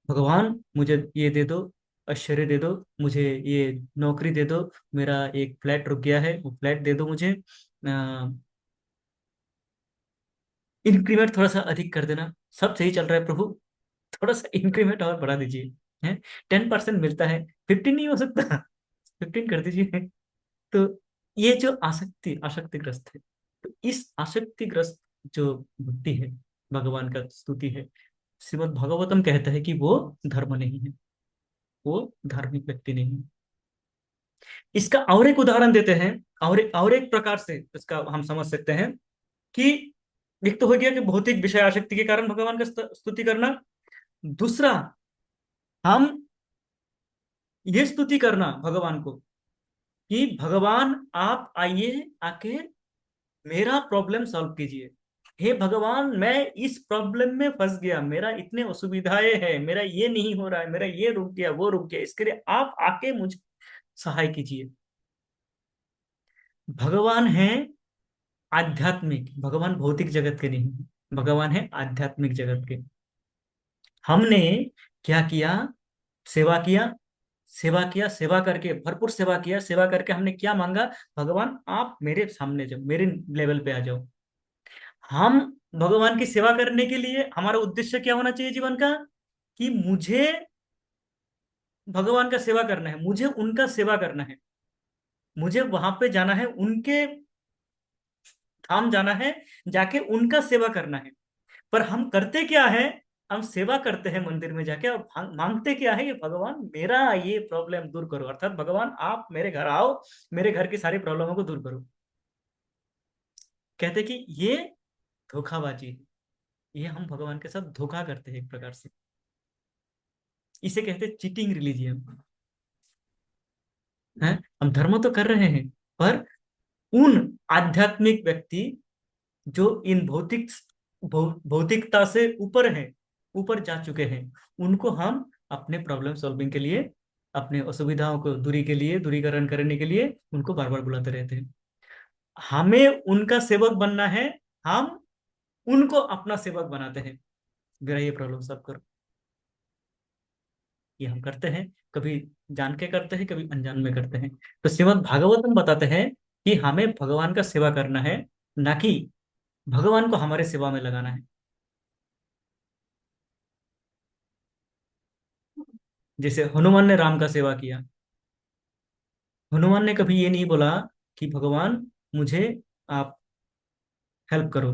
भगवान मुझे ये दे दो, ऐश्वर्य दे दो, मुझे ये नौकरी दे दो, मेरा एक फ्लैट रुक गया है वो फ्लैट दे दो मुझे, इंक्रीमेंट थोड़ा सा अधिक कर देना, सब सही चल रहा है प्रभु, थोड़ा सा इंक्रीमेंट और बढ़ा दीजिए, है 10% मिलता है, 15 नहीं हो सकता, 15 कर दीजिए। तो ये जो आसक्तिग्रस्त है, तो इस आसक्तिग्रस्त जो भक्ति है, भगवान का स्तुति है, श्रीमद् भागवतम कहता है कि वो धर्म नहीं है, वो धार्मिक व्यक्ति नहीं है। इसका और एक उदाहरण देते हैं, और एक प्रकार से इसका हम समझ सकते हैं कि एक तो हो गया कि भौतिक विषय आसक्ति के कारण भगवान का स्तुति करना, दूसरा हम ये स्तुति करना भगवान को कि भगवान आप आइए, आके मेरा प्रॉब्लम सॉल्व कीजिए। हे भगवान, मैं इस प्रॉब्लम में फंस गया, मेरा इतने असुविधाएं हैं, मेरा ये नहीं हो रहा है, मेरा ये रुक गया, वो रुक गया, इसके लिए आप आके मुझे सहाय कीजिए। भगवान है आध्यात्मिक, भगवान भौतिक जगत के नहीं, भगवान है आध्यात्मिक जगत के। हमने क्या किया? सेवा किया, सेवा किया, सेवा करके भरपूर सेवा किया, सेवा करके हमने क्या मांगा? भगवान आप मेरे सामने जाओ, मेरे लेवल पे आ जाओ। हम भगवान की सेवा करने के लिए हमारा उद्देश्य क्या होना चाहिए जीवन का? कि मुझे भगवान का सेवा करना है, मुझे उनका सेवा करना है, मुझे वहां पे जाना है, उनके धाम जाना है, जाके उनका सेवा करना है। पर हम करते क्या है? हम सेवा करते हैं मंदिर में जाके, और मांगते क्या है? ये भगवान मेरा ये प्रॉब्लम दूर करो, अर्थात भगवान आप मेरे घर आओ, मेरे घर की सारी प्रॉब्लमों को दूर करो। कहते कि ये धोखाबाजी है, ये हम भगवान के साथ धोखा करते हैं एक प्रकार से। इसे कहते हैं चीटिंग रिलीजियन है। हम धर्म तो कर रहे हैं, पर उन आध्यात्मिक व्यक्ति जो इन भौतिकता से ऊपर है, ऊपर जा चुके हैं, उनको हम अपने प्रॉब्लम सॉल्विंग के लिए, अपने असुविधाओं को दूरी के लिए, दूरीकरण करने के लिए उनको बार बार बुलाते रहते हैं। हमें उनका सेवक बनना है, हम उनको अपना सेवक बनाते हैं, मेरा ये प्रॉब्लम सॉल्व करो। ये हम करते हैं, कभी जान के करते हैं, कभी अनजान में करते हैं। तो श्रीमद् भागवतम बताते हैं कि हमें भगवान का सेवा करना है, ना कि भगवान को हमारे सेवा में लगाना है। जैसे हनुमान ने राम का सेवा किया, हनुमान ने कभी ये नहीं बोला कि भगवान मुझे आप हेल्प करो।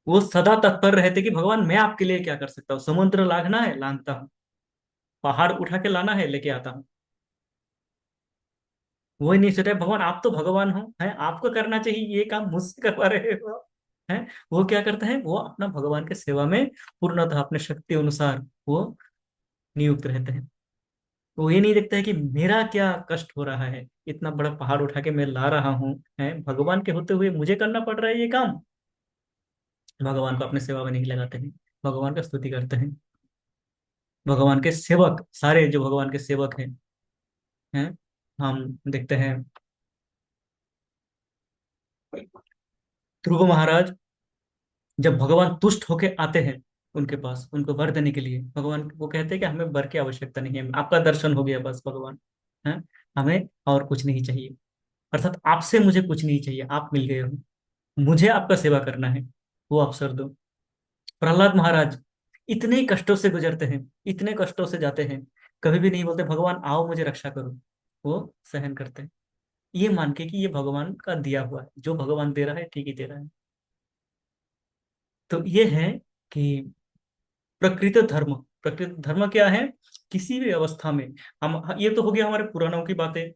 वो सदा तत्पर रहते कि भगवान मैं आपके लिए क्या कर सकता हूँ, समुद्र लांघना है लांघता हूँ, पहाड़ उठा के लाना है लेके आता हूँ। वो ही नहीं सोचा भगवान आप तो भगवान हो, है आपको करना चाहिए ये काम, मुझसे करवा रहे हो है। वो क्या करता है? वो अपना भगवान के सेवा में पूर्णतः अपने शक्ति अनुसार वो नियुक्त रहते हैं। वो ये नहीं देखता है कि मेरा क्या कष्ट हो रहा है, इतना बड़ा पहाड़ उठा के मैं ला रहा हूँ, है भगवान के होते हुए मुझे करना पड़ रहा है ये काम। भगवान को अपने सेवा में नहीं लगाते हैं, भगवान का स्तुति करते हैं। भगवान के सेवक सारे जो भगवान के सेवक हैं, हम देखते हैं ध्रुव महाराज जब भगवान तुष्ट होके आते हैं उनके पास, उनको वर देने के लिए, भगवान वो कहते हैं कि हमें वर की आवश्यकता नहीं है, आपका दर्शन हो गया बस भगवान, है हमें और कुछ नहीं चाहिए। अर्थात आपसे मुझे कुछ नहीं चाहिए, आप मिल गए हो, मुझे आपका सेवा करना है। वो अवसर दो। प्रहलाद महाराज इतने कष्टों से गुजरते हैं, इतने कष्टों से जाते हैं, कभी भी नहीं बोलते भगवान आओ मुझे रक्षा करो। वो सहन करते हैं, ये मान के कि ये भगवान का दिया हुआ है, जो भगवान दे रहा है ठीक ही दे रहा है। तो ये है कि प्रकृत धर्म, प्रकृत धर्म क्या है? किसी भी अवस्था में हम, ये तो हो गया हमारे पुराणों की बातें,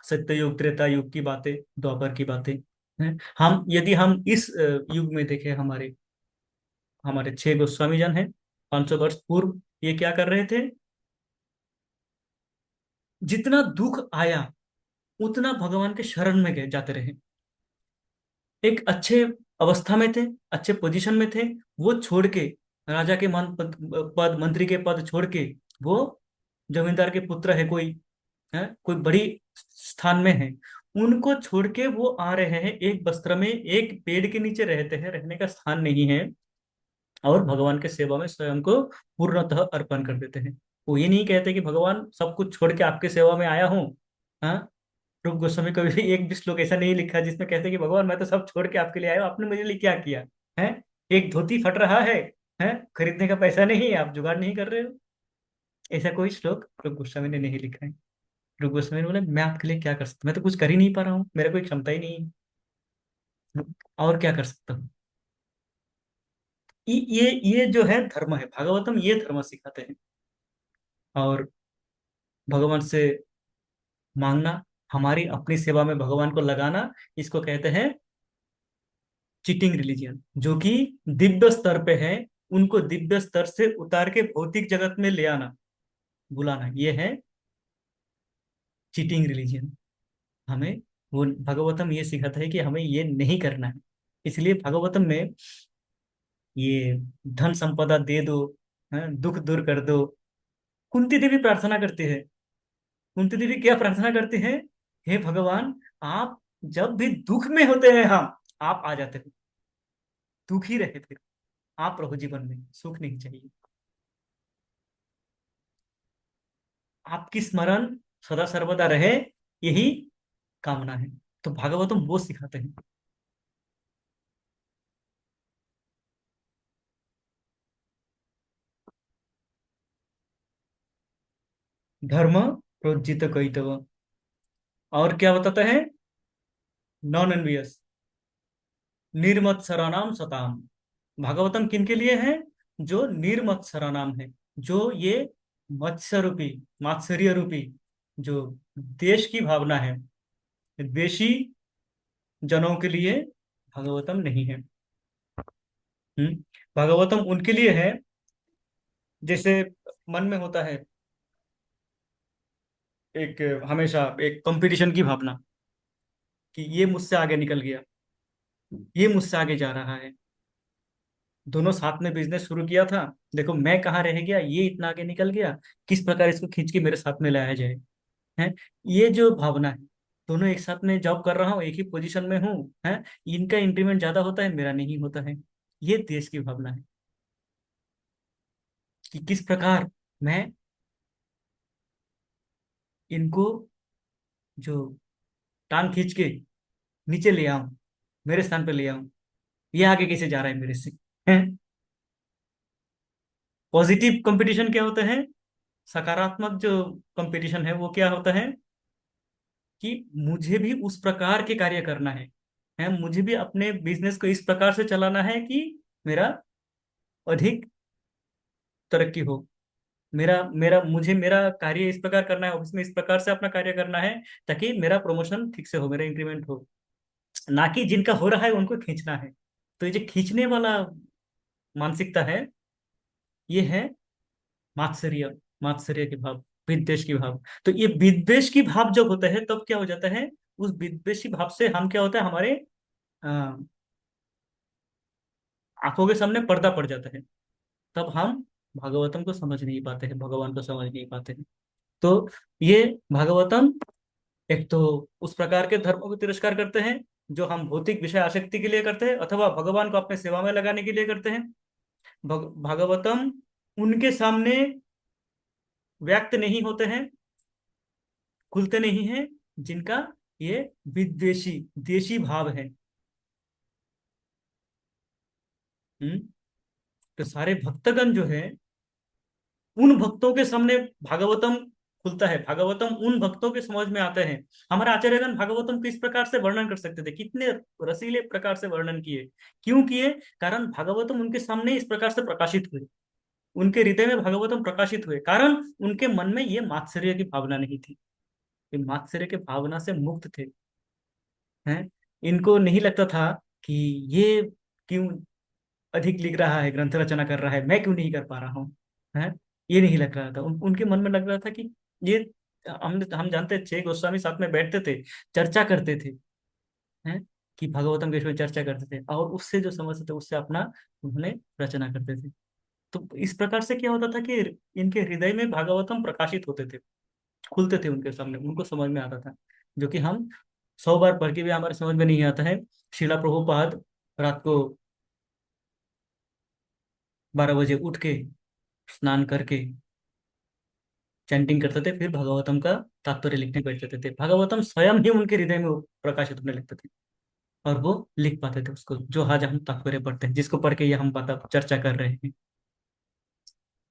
सत्य युग त्रेता युग की बातें, द्वापर की बातें हैं। हम यदि हम इस युग में देखें, हमारे हमारे छह गोस्वामी जन हैं, 500 वर्ष पूर्व ये क्या कर रहे थे? जितना दुख आया उतना भगवान के शरण में गए, जाते रहे। एक अच्छे अवस्था में थे, अच्छे पोजीशन में थे, वो छोड़ के, राजा के पद, मंत्री के पद छोड़ के, वो जमींदार के पुत्र है कोई, है कोई बड़ी स्थान में है, उनको छोड़ के वो आ रहे हैं एक वस्त्र में, एक पेड़ के नीचे रहते हैं, रहने का स्थान नहीं है, और भगवान के सेवा में स्वयं को पूर्णतः अर्पण कर देते हैं। वो ये नहीं कहते कि भगवान सब कुछ छोड़ के आपके सेवा में आया हूँ। हाँ, रूप गोस्वामी कभी भी एक भी श्लोक ऐसा नहीं लिखा जिसमें कहते कि भगवान मैं तो सब छोड़ के आपके लिए आया हूँ, आपने मेरे लिए क्या किया है? एक धोती फट रहा है खरीदने का पैसा नहीं है, आप जुगाड़ नहीं कर रहे हो। ऐसा कोई श्लोक रूप गोस्वामी ने नहीं लिखा है। रूप गोस्वामी ने बोला मैं आपके लिए क्या कर सकता हूँ, मैं तो कुछ कर ही नहीं पा रहा हूँ, मेरा कोई क्षमता ही नहीं है, और क्या कर सकता हूँ। ये जो है धर्म है, भागवतम ये धर्म सिखाते हैं। और भगवान से मांगना, हमारी अपनी सेवा में भगवान को लगाना, इसको कहते हैं चीटिंग रिलीजियन। जो कि दिव्य स्तर पे है, उनको दिव्य स्तर से उतार के भौतिक जगत में ले आना, बुलाना, ये है चीटिंग रिलीजियन। हमें, वो भागवतम ये सिखाता है कि हमें ये नहीं करना है। इसलिए भागवतम में ये धन संपदा दे दो, दुख दूर कर दो, कुंती देवी प्रार्थना करती है। कुंती देवी क्या प्रार्थना करती है? हे भगवान, आप जब भी दुख में होते हैं, हम आप आ जाते हो, दुख ही रहे फिर, आप रहो जीवन में, सुख नहीं चाहिए, आपकी स्मरण सदा सर्वदा रहे, यही कामना है। तो भागवतम वो सिखाते हैं। धर्म प्रोज्जित कइतव, और क्या बताता है? नॉन एनवियस, निर्मत्सराणाम सताम। भागवतम किन के लिए है? जो निर्मत्सराणाम है, जो ये मत्स्य रूपी, मात्सर्य रूपी जो देश की भावना है, द्वेषी जनों के लिए भागवतम नहीं है। हम्म भागवतम उनके लिए है, जैसे मन में होता है एक, हमेशा एक कंपटीशन की भावना, कि ये मुझसे आगे निकल गया, ये मुझसे आगे जा रहा है, दोनों साथ में बिजनेस शुरू किया था, देखो मैं कहाँ रह गया, ये इतना आगे निकल गया, किस प्रकार इसको खींच के मेरे साथ में लाया जाए। है, ये जो भावना है, दोनों एक साथ में जॉब कर रहा हूँ, एक ही पोजीशन में हूँ, है, इनका इंक्रीमेंट ज्यादा होता है, मेरा नहीं होता है, ये देश की भावना है, कि किस प्रकार मैं इनको जो टांग खींच के नीचे ले आऊं, मेरे स्थान पे ले आऊं, ये आगे कैसे जा रहा है मेरे से। है, पॉजिटिव कंपटीशन क्या होता है? सकारात्मक जो कंपटीशन है वो क्या होता है? कि मुझे भी उस प्रकार के कार्य करना है, मुझे भी अपने बिजनेस को इस प्रकार से चलाना है कि मेरा अधिक तरक्की हो, मेरा मेरा मुझे मेरा कार्य इस प्रकार करना है, ऑफिस में इस प्रकार से अपना कार्य करना है, ताकि मेरा प्रमोशन ठीक से हो, मेरा इंक्रीमेंट हो, ना कि जिनका हो रहा है उनको खींचना है। तो ये जो खींचने वाला मानसिकता है, ये है मात्सर्य, मात्सर्य के भाव, विद्वेष की भाव। तो ये विद्वेष की भाव जब होता है तब क्या हो जाता है? उस विद्वेषी भाव से हम क्या होता है, हमारे अ, आंखों के सामने पर्दा पड़ जाता है, तब हम भागवतम को समझ नहीं पाते हैं, भगवान को समझ नहीं पाते हैं। तो ये भागवतम एक तो उस प्रकार के धर्मों को तिरस्कार करते हैं जो हम भौतिक विषय आसक्ति के लिए करते हैं, अथवा भगवान को अपने सेवा में लगाने के लिए करते हैं। भागवतम उनके सामने व्यक्त नहीं होते हैं, खुलते नहीं हैं, जिनका ये विद्वेषी, देशी भाव है। हम्म। तो सारे भक्तगण जो है, उन भक्तों के सामने भागवतम खुलता है, भागवतम उन भक्तों के समझ में आते हैं। हमारे आचार्यगण भागवतम किस प्रकार से वर्णन कर सकते थे, कितने रसीले प्रकार से वर्णन किए। क्यों किए? कारण भागवतम उनके सामने इस प्रकार से प्रकाशित हुए, उनके हृदय में भागवतम प्रकाशित हुए, कारण उनके मन में ये मात्सर्य की भावना नहीं थी, ये मात्सर्य के भावना से मुक्त थे। हैं, इनको नहीं लगता था कि ये क्यों अधिक लिख रहा है, ग्रंथ रचना कर रहा है, मैं क्यों नहीं कर पा रहा हूँ। है, ये नहीं लग रहा था, उनके मन में लग रहा था कि ये, हम जानते हैं 6 गोस्वामी साथ में बैठते थे, चर्चा करते थे, हैं, कि भागवतम के विषय में चर्चा करते थे, और उससे जो समझते थे उससे अपना उन्होंने रचना करते थे। तो इस प्रकार से क्या होता था कि इनके हृदय में भागवतम प्रकाशित होते थे, खुलते थे उनके सामने, उनको समझ में आता था। जो कि हम 100 बार पढ़ के भी हमारे समझ में नहीं आता है। शिला प्रभुपाद रात को 12 बजे उठ के स्नान करके चैंटिंग करते थे, फिर भागवतम का तात्पर्य लिखने बैठ जाते थे, भागवतम स्वयं ही उनके हृदय में प्रकाशित होने लगते थे, और वो लिख पाते थे उसको, जो आज हम तात्पर्य पढ़ते हैं, जिसको पढ़ के ये हम बात चर्चा कर रहे हैं।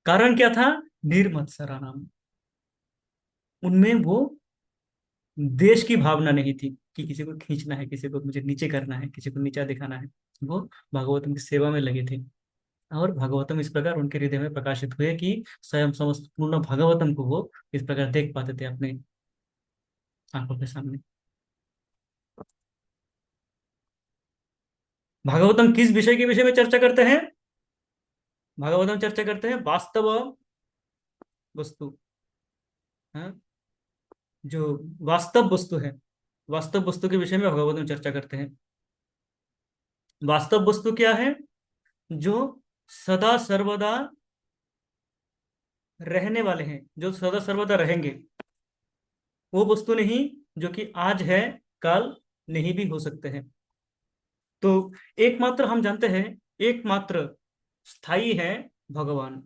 कारण क्या था? निर्मत्सरा नाम, उनमें वो देश की भावना नहीं थी कि किसी को खींचना है, किसी को मुझे नीचे करना है, किसी को नीचा दिखाना है। वो भागवतम की सेवा में लगे थे, और भागवतम इस प्रकार उनके हृदय में प्रकाशित हुए कि स्वयं समस्त पूर्ण भागवतम को वो इस प्रकार देख पाते थे अपने आंखों के सामने। भागवतम किस विषय के विषय में चर्चा करते हैं? भागवतम चर्चा करते हैं वास्तव वस्तु, हाँ, जो वास्तव वस्तु है, वास्तव वस्तु के विषय में भागवतम चर्चा करते हैं। वास्तव वस्तु क्या है? जो सदा सर्वदा रहने वाले हैं, जो सदा सर्वदा रहेंगे, वो वस्तु नहीं जो कि आज है, कल नहीं भी हो सकते हैं। तो एकमात्र हम जानते हैं, एकमात्र स्थायी है भगवान।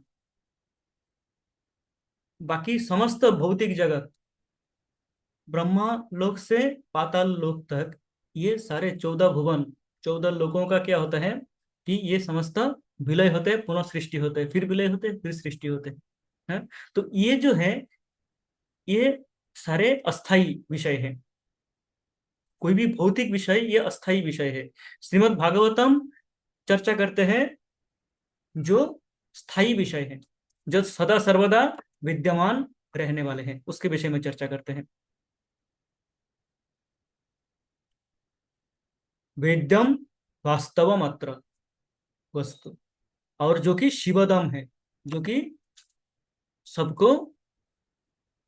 बाकी समस्त भौतिक जगत, ब्रह्मा लोक से पाताल लोक तक, ये सारे 14 भुवन, 14 लोकों का क्या होता है कि ये समस्त विलय होते हैं, पुनः सृष्टि होते हैं, फिर विलय होते हैं, फिर सृष्टि होते हैं। हैं? तो ये जो है, ये सारे अस्थाई विषय है। कोई भी भौतिक विषय ये अस्थाई विषय है। श्रीमद् भागवतम चर्चा करते हैं जो स्थायी विषय है, जो सदा सर्वदा विद्यमान रहने वाले हैं, उसके विषय में चर्चा करते हैं। वेद्यम वास्तवम अत्र वस्तु, और जो कि शिवदम है, जो कि सबको,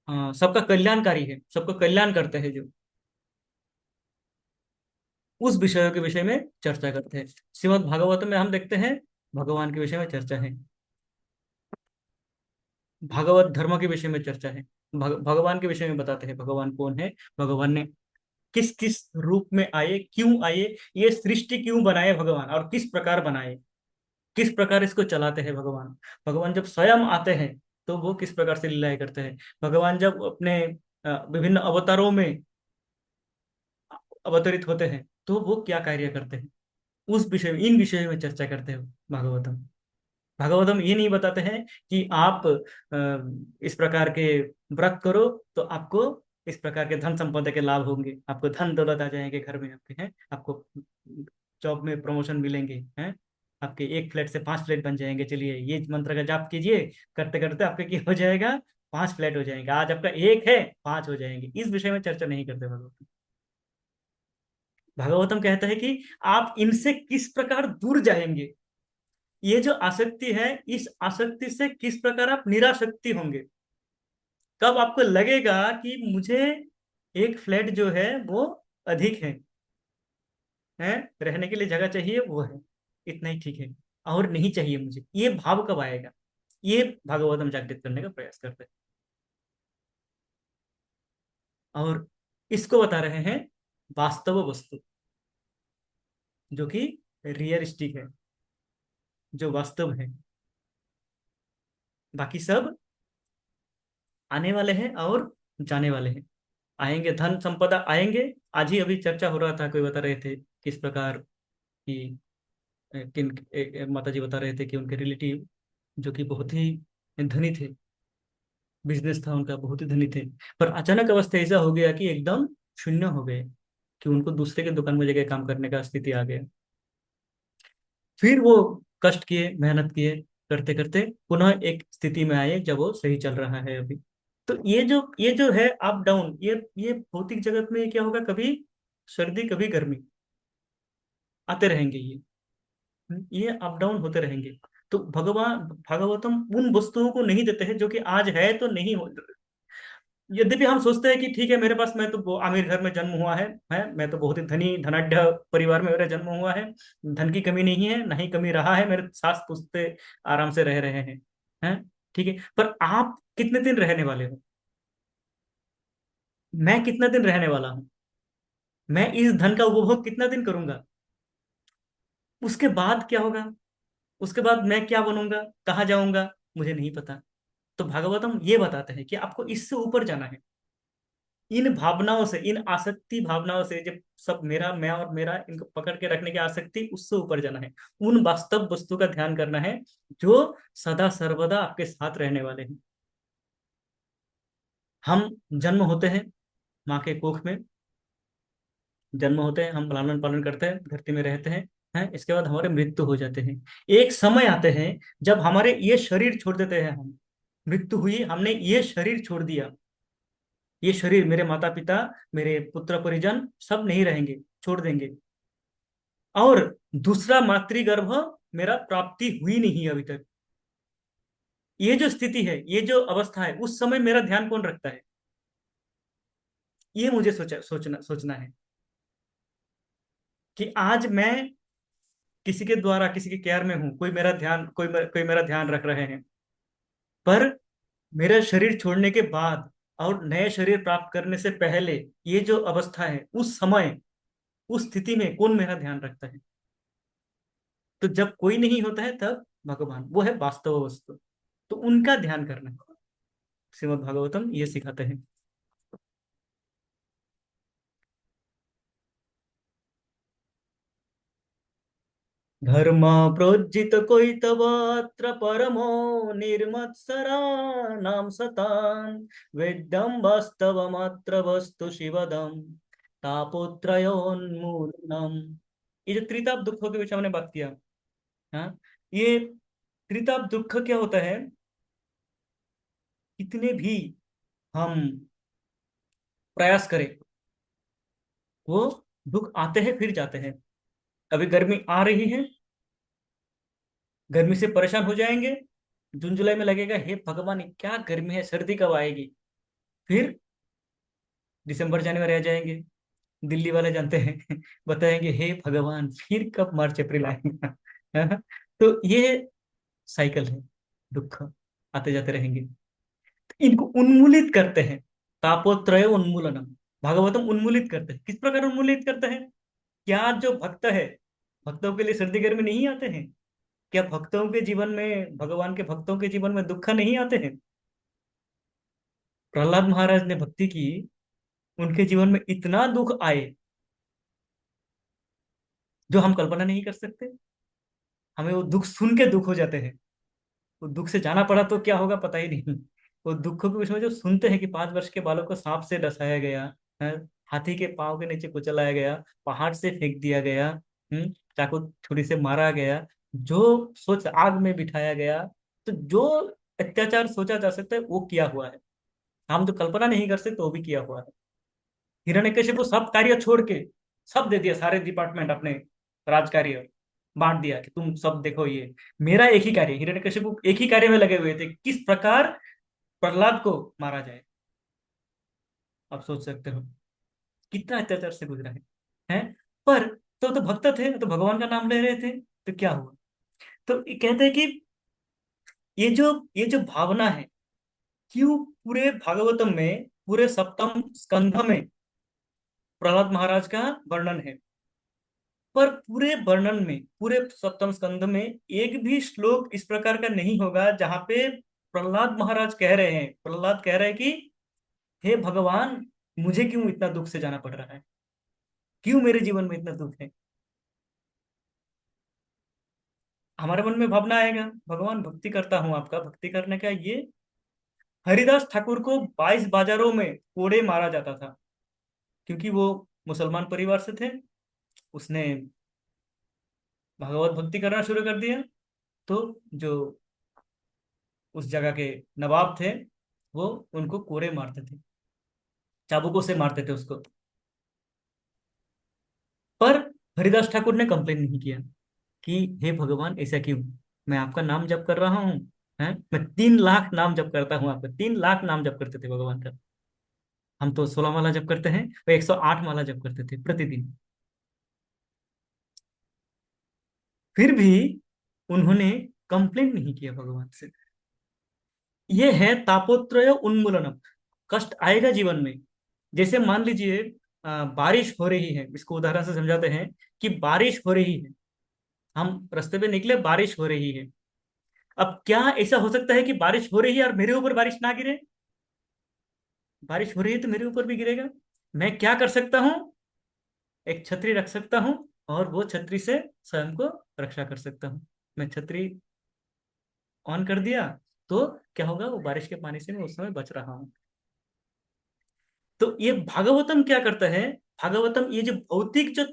सबका कल्याणकारी है, सबको कल्याण करते हैं, जो उस विषयों के विषय में चर्चा करते हैं। श्रीमद् भागवत में हम देखते हैं भगवान के विषय में चर्चा है, भागवत धर्म के विषय में चर्चा है, भगवान के विषय में बताते हैं भगवान कौन है, भगवान ने किस किस रूप में आए, क्यों आए, ये सृष्टि क्यों बनाए भगवान, और किस प्रकार बनाए, किस प्रकार इसको चलाते हैं भगवान। भगवान जब स्वयं आते हैं तो वो किस प्रकार से लीलाएं करते हैं। भगवान जब अपने विभिन्न अवतारों में अवतरित होते हैं तो वो क्या कार्य करते हैं, उस विषय में, इन विषयों में चर्चा करते हैं भागवतम। भागवतम ये नहीं बताते हैं कि आप इस प्रकार के व्रत करो तो आपको इस प्रकार के धन संपदा के लाभ होंगे, आपको धन दौलत आ जाएंगे घर में आपके, हैं, आपको जॉब में प्रमोशन मिलेंगे, हैं, आपके 1 फ्लैट से 5 फ्लैट बन जाएंगे, चलिए ये मंत्र का जाप कीजिए, करते करते आपके क्या हो जाएगा, 5 फ्लैट हो जाएंगे, आज आपका एक है, 5 हो जाएंगे। इस विषय में चर्चा नहीं करते भगवतम। भागवतम कहता है कि आप इनसे किस प्रकार दूर जाएंगे, ये जो आसक्ति है, इस आसक्ति से किस प्रकार आप निरासक्ति होंगे, कब आपको लगेगा कि मुझे 1 फ्लैट जो है वो अधिक है, रहने के लिए जगह चाहिए वो है, इतना ही ठीक है, और नहीं चाहिए मुझे, ये भाव कब आएगा। ये भागवतम जागृत करने का प्रयास करते हैं, और इसको बता रहे हैं वास्तव वस्तु, जो कि रियलिस्टिक है, जो वास्तव है। बाकी सब आने वाले हैं और जाने वाले हैं। आएंगे, धन संपदा आएंगे। आज ही अभी चर्चा हो रहा था, कोई बता रहे थे किस प्रकार की माता जी बता रहे थे कि उनके रिलेटिव जो कि बहुत ही धनी थे, बिजनेस था उनका, बहुत ही धनी थे, पर अचानक अवस्था ऐसा हो गया कि एकदम शून्य हो गए, कि उनको दूसरे के दुकान में जगह काम करने का स्थिति आ गया। फिर वो कष्ट किए, मेहनत किए, करते करते पुनः एक स्थिति में आए जब वो सही चल रहा है अभी। तो ये जो है अप डाउन, ये भौतिक जगत में क्या होगा, कभी सर्दी कभी गर्मी आते रहेंगे ये अप डाउन होते रहेंगे। तो भगवान भागवतम उन वस्तुओं को नहीं देते हैं जो कि आज है तो नहीं हो। यद्यपि हम सोचते हैं कि ठीक है, मेरे पास, मैं तो अमीर घर में जन्म हुआ है, मैं तो बहुत ही धनी धनाढ्य परिवार में मेरा जन्म हुआ है, धन की कमी नहीं है, ना ही कमी रहा है, मेरे सास पुश्ते आराम से रह रहे हैं, ठीक है, पर आप कितने दिन रहने वाले हो, मैं कितना दिन रहने वाला हूँ, मैं इस धन का उपभोग कितना दिन करूंगा, उसके बाद क्या होगा, उसके बाद मैं क्या बनूंगा, कहाँ जाऊंगा, मुझे नहीं पता। तो भागवतम ये बताते हैं कि आपको इससे ऊपर जाना है, इन भावनाओं से, इन आसक्ति भावनाओं से, जब सब मेरा, मैं और मेरा, इनको पकड़ के रखने की आसक्ति, उससे ऊपर जाना है, उन वास्तव वस्तु का ध्यान करना है जो सदा सर्वदा आपके साथ रहने वाले हैं। हम जन्म होते हैं माँ के कोख में, जन्म होते हैं, हम लालन पालन करते हैं, धरती में रहते हैं, इसके बाद हमारे मृत्यु हो जाते हैं। एक समय आते हैं जब हमारे ये शरीर छोड़ देते हैं हम, मृत्यु हुई, हमने ये शरीर छोड़ दिया, ये शरीर, मेरे माता पिता, मेरे पुत्र परिजन सब नहीं रहेंगे, छोड़ देंगे, और दूसरा मातृगर्भ मेरा प्राप्ति हुई नहीं है अभी तक। ये जो स्थिति है, ये जो अवस्था है, उस समय मेरा ध्यान कौन रखता है, ये मुझे सोचना सोचना है कि आज मैं किसी के द्वारा, किसी के केयर में हूं, कोई मेरा ध्यान, कोई मेरा ध्यान रख रहे हैं, पर मेरा शरीर छोड़ने के बाद और नए शरीर प्राप्त करने से पहले, ये जो अवस्था है, उस समय, उस स्थिति में कौन मेरा ध्यान रखता है। तो जब कोई नहीं होता है तब भगवान, वो है वास्तव वस्तु, तो उनका ध्यान करना है, श्रीमद् भागवतम ये सिखाते हैं। धर्म प्रोज्जित कोई तव अत्र परमो निर्मत्सराणां सतां वेद्यं वास्तवमत्र वस्तु शिवदम तापोत्रयोन्मूलनम। ये जो त्रिताप दुखों के विषय हमने बात किया, हाँ, ये त्रिताप दुख क्या होता है, कितने भी हम प्रयास करें, वो दुख आते हैं फिर जाते हैं। अभी गर्मी आ रही है, गर्मी से परेशान हो जाएंगे, जून जुलाई में लगेगा हे भगवान ये क्या गर्मी है, सर्दी कब आएगी, फिर दिसंबर जनवरी आ जाएंगे, दिल्ली वाले जानते हैं बताएंगे हे भगवान फिर कब मार्च अप्रैल आएगा हाँ? तो ये साइकिल है, दुख आते जाते रहेंगे, इनको उन्मूलित करते हैं, तापोत्रय उन्मूलनम। भागवतम उन्मूलित करते हैं, किस प्रकार उन्मूलित करते हैं, क्या जो भक्त है, भक्तों के लिए सर्दी गर्मी नहीं आते हैं, क्या भक्तों के जीवन में, भगवान के भक्तों के जीवन में दुख नहीं आते हैं। प्रहलाद महाराज ने भक्ति की, उनके जीवन में इतना दुख आए जो हम कल्पना नहीं कर सकते, हमें वो दुख सुन के दुख हो जाते हैं, वो दुख से जाना पड़ा तो क्या होगा पता ही नहीं। वो दुखों के विषय में जो सुनते हैं कि 5 वर्ष के बालक को सांप से डसाया गया है, हाथी के पांव के नीचे कुचलाया गया, पहाड़ से फेंक दिया गया, चाकू छुरी से मारा गया, जो सोच आग में बिठाया गया, तो जो अत्याचार सोचा जा सकता है वो किया हुआ है, हम जो कल्पना नहीं कर सकते वो भी किया हुआ है। हिरण्यकशिपु सब कार्य छोड़ के सब दे दिया, सारे डिपार्टमेंट अपने राज कार्य बांट दिया कि तुम सब देखो ये मेरा एक ही कार्य, हिरण्यकशिपु एक ही कार्य में लगे हुए थे, किस प्रकार प्रहलाद को मारा जाए। आप सोच सकते हो कितना अत्याचार से गुजरा है पर तो भक्त थे, तो भगवान का नाम ले रहे थे, तो क्या हुआ। तो ये कहते हैं कि ये जो भावना है, क्यों पूरे भागवतम में, पूरे सप्तम स्कंध में प्रहलाद महाराज का वर्णन है, पर पूरे वर्णन में, पूरे सप्तम स्कंद में एक भी श्लोक इस प्रकार का नहीं होगा जहां पे प्रहलाद महाराज कह रहे हैं, प्रहलाद कह रहे हैं कि हे भगवान मुझे क्यों इतना दुख से जाना पड़ रहा है, क्यों मेरे जीवन में इतना दुख है। हमारे मन में भावना आएगा, भगवान भक्ति करता हूँ आपका, भक्ति करने का ये। हरिदास ठाकुर को 22 बाजारों में कोड़े मारा जाता था, क्योंकि वो मुसलमान परिवार से थे। उसने भगवत भक्ति करना शुरू कर दिया। तो जो उस जगह के नवाब थे, वो उनको कोड़े मारते थे, चाबुकों से मारते थे उसको। पर हरिदास ठाकुर ने कंप्लेन नहीं किया कि हे भगवान ऐसा क्यों, मैं आपका नाम जप कर रहा हूँ। हैं, मैं 3 लाख नाम जप करता हूँ आपका, 3 लाख नाम जप करते थे भगवान का। हम तो 16 माला जप करते हैं, वो 108 माला जप करते थे प्रतिदिन। फिर भी उन्होंने कंप्लेन नहीं किया भगवान से। ये है तापोत्रय उन्मूलनम। कष्ट आएगा जीवन में। जैसे मान लीजिए बारिश हो रही है, इसको उदाहरण से समझाते हैं कि बारिश हो रही है, हम रास्ते पे निकले, बारिश हो रही है। अब क्या ऐसा हो सकता है कि बारिश हो रही है और मेरे ऊपर बारिश ना गिरे? बारिश हो रही है तो मेरे ऊपर भी गिरेगा। मैं क्या कर सकता हूँ? एक छतरी रख सकता हूँ, और वो छतरी से स्वयं को रक्षा कर सकता हूँ। मैं छतरी ऑन कर दिया, तो क्या होगा, वो बारिश के पानी से मैं उस समय बच रहा हूँ। तो ये भागवतम क्या करता है? भागवतम ये जो भौतिक जो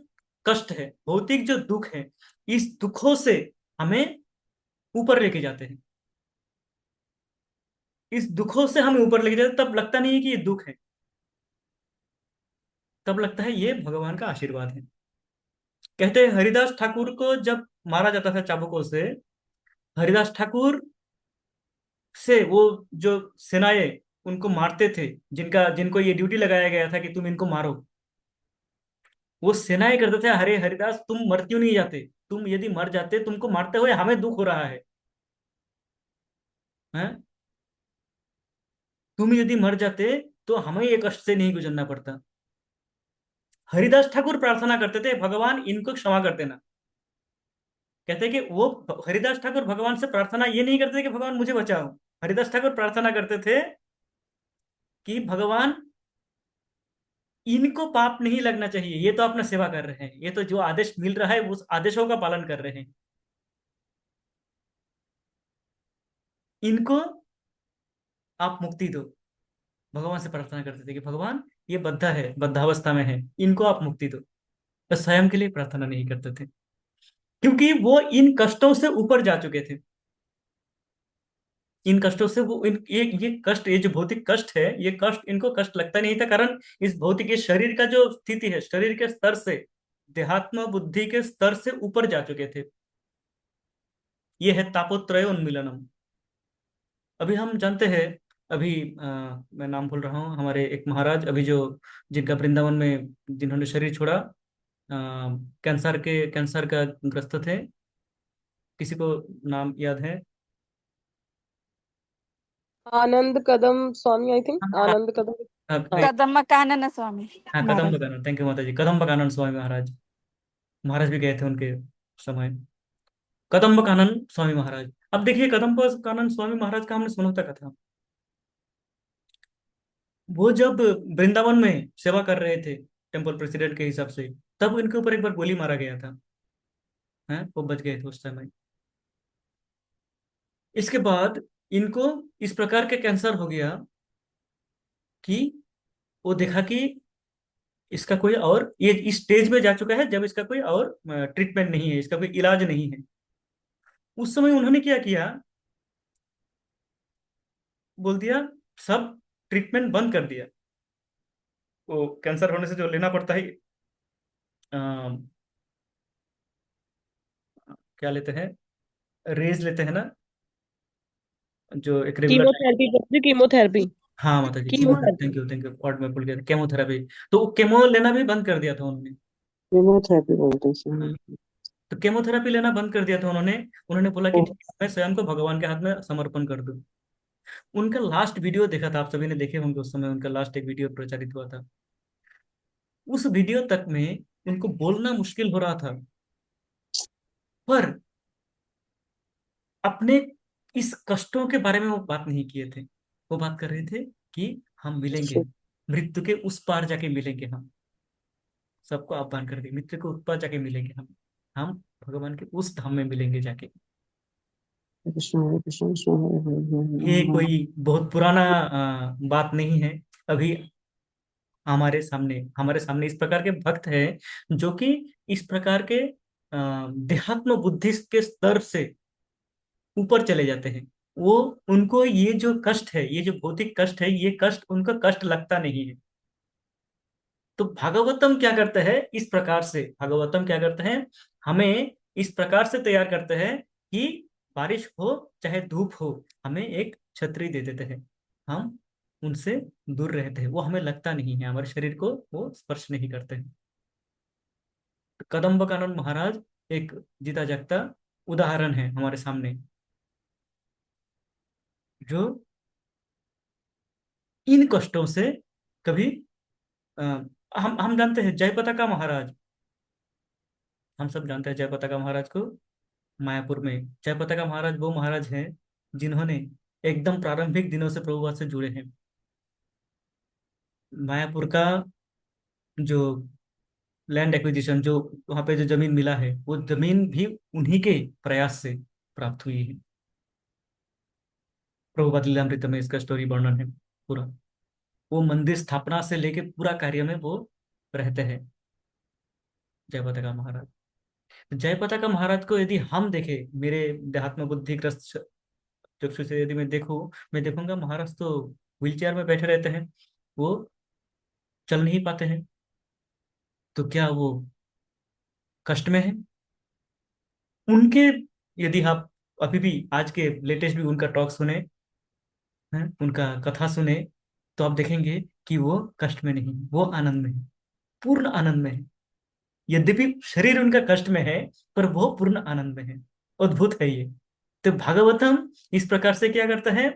कष्ट है, भौतिक जो दुख है, इस दुखों से हमें ऊपर लेके जाते हैं। इस दुखों से हमें ऊपर लेके जाते हैं, तब लगता नहीं है कि ये दुख है, तब लगता है ये भगवान का आशीर्वाद है। कहते हैं हरिदास ठाकुर को जब मारा जाता था चाबुकों से, हरिदास ठाकुर से वो जो सेनाएं उनको मारते थे, जिनका जिनको ये ड्यूटी लगाया गया था कि तुम इनको मारो, वो सेनाएं करते थे, अरे हरिदास तुम मर क्यों नहीं जाते? तुम यदि मर जाते, तुमको मारते हुए हमें दुख हो रहा है। हैं? तुम यदि मर जाते तो हमें ये कष्ट से नहीं गुजरना पड़ता। हरिदास ठाकुर प्रार्थना करते थे, भगवान इनको क्षमा कर देना। कहते हैं कि वो हरिदास ठाकुर भगवान से प्रार्थना ये नहीं करते कि भगवान मुझे बचाओ। हरिदास ठाकुर प्रार्थना करते थे कि भगवान इनको पाप नहीं लगना चाहिए, ये तो अपना सेवा कर रहे हैं, ये तो जो आदेश मिल रहा है उस आदेशों का पालन कर रहे हैं, इनको आप मुक्ति दो। भगवान से प्रार्थना करते थे कि भगवान ये बद्धा है, बद्धावस्था में है, इनको आप मुक्ति दो। बस स्वयं के लिए प्रार्थना नहीं करते थे, क्योंकि वो इन कष्टों से ऊपर जा चुके थे। इन कष्टों से वो इन ये कष्ट, ये जो भौतिक कष्ट है, ये कष्ट इनको कष्ट लगता नहीं था, कारण इस भौतिक, ये शरीर का जो स्थिति है, शरीर के स्तर से, देहात्म बुद्धि के स्तर से ऊपर जा चुके थे। ये है तापोत्रय उन्मिलनम। अभी हम जानते हैं, अभी मैं नाम भूल रहा हूँ, हमारे एक महाराज अभी जो, जिनका वृंदावन में, जिन्होंने शरीर छोड़ा, कैंसर का ग्रस्त थे। किसी को नाम याद है?
आनंद कदम स्वामी, आई थिंक
हाँ,
आनंद कदम। हाँ।
कदम्बकानन स्वामी
हाँ, कदम
महाराज।
बकानन, थैंक यू माता जी, कदम बकानन स्वामी महाराज। महाराज भी गए थे उनके समय। कदम्ब कानन स्वामी महाराज। अब देखिए, कदम्ब कानन स्वामी महाराज का हमने सुना था कथा। वो जब वृंदावन में सेवा कर रहे थे टेम्पल प्रेसिडेंट के हिसाब से, तब इनके ऊपर एक बार गोली मारा गया था। हैं, वो बच गए थे उस समय। इसके बाद इनको इस प्रकार के कैंसर हो गया कि वो देखा कि इसका कोई और, ये इस स्टेज में जा चुका है जब इसका कोई और ट्रीटमेंट नहीं है, इसका कोई इलाज नहीं है। उस समय उन्होंने क्या किया, बोल दिया, सब ट्रीटमेंट बंद कर दिया। वो कैंसर होने से जो लेना पड़ता है, अ, क्या लेते हैं, रेज लेते हैं ना, जो एक रेगुलर।
Chemotherapy, chemotherapy.
हाँ माता जी, chemotherapy,
chemotherapy.
Thank you word में भूल गया, केमोथेरेपी। तो वो केमो लेना भी बंद कर दिया था उन्होंने।
कीमोथेरेपी बोलते हैं
हाँ,
इसे।
तो केमोथेरेपी लेना बंद कर दिया था उन्होंने। उन्होंने बोला कि
ओ,
ठीक है, मैं स्वयं को भगवान के हाथ में समर्पण कर दूं। उनका लास्ट वीडियो देखा था, आप सभी ने देखे होंगे, उस समय उनका लास्ट एक वीडियो प्रचारित हुआ था। उस वीडियो तक में उनको बोलना मुश्किल हो रहा था, पर अपने इस कष्टों के बारे में वो बात नहीं किए थे। वो बात कर रहे थे कि हम मिलेंगे, मृत्यु के उस पार जाके मिलेंगे हम। सबको आह्वान कर दिया, मृत्यु के उस पार जाके मिलेंगे हम भगवान के उस धाम में मिलेंगे जाके।
Hare Krishna, Krishna Hare Hare, Hare
ये
Rama,
कोई बहुत पुराना बात नहीं है। अभी हमारे सामने इस प्रकार के भक्त हैं जो कि इस प्रकार के देहात्म बुद्धि के स्तर से ऊपर चले जाते हैं। वो उनको ये जो कष्ट है, ये जो भौतिक कष्ट है, ये कष्ट उनका कष्ट लगता नहीं है। तो भागवतम क्या करते हैं, इस प्रकार से भागवतम क्या करते हैं, हमें इस प्रकार से तैयार करते हैं कि बारिश हो चाहे धूप हो, हमें एक छतरी दे देते हैं। हम उनसे दूर रहते हैं, वो हमें लगता नहीं है, हमारे शरीर को वो स्पर्श नहीं करते हैं। तो कदम्ब कानन महाराज एक जीता जागता उदाहरण है हमारे सामने, जो इन कष्टों से कभी अ, हम जानते हैं जयपता का महाराज, हम सब जानते हैं जयपता का महाराज को। मायापुर में जयपता का महाराज वो महाराज हैं जिन्होंने एकदम प्रारंभिक दिनों से प्रभुपाद से जुड़े हैं। मायापुर का जो लैंड एक्विजिशन, जो वहां पे जो जमीन मिला है, वो जमीन भी उन्हीं के प्रयास से प्राप्त हुई है। प्रभुपाद लीलामृत में इसका स्टोरी वर्णन है पूरा। वो मंदिर स्थापना से लेके पूरा कार्य में वो रहते हैं, जयपता का महाराज। जयपता का महाराज को यदि हम देखें, मेरे देहात्म बुद्धिग्रस्त चक्षु से यदि मैं देखूंगा महाराज तो व्हील चेयर में बैठे रहते हैं, वो चल नहीं पाते हैं। तो क्या वो कष्ट में है उनके? यदि आप अभी भी आज के लेटेस्ट भी उनका टॉक सुने हैं, उनका कथा सुने, तो आप देखेंगे कि वो कष्ट में नहीं, वो आनंद में है, पूर्ण आनंद में है। यद्यपि शरीर उनका कष्ट में है, पर वो पूर्ण आनंद में है। अद्भुत है ये। तो भागवतम इस प्रकार से क्या करता है,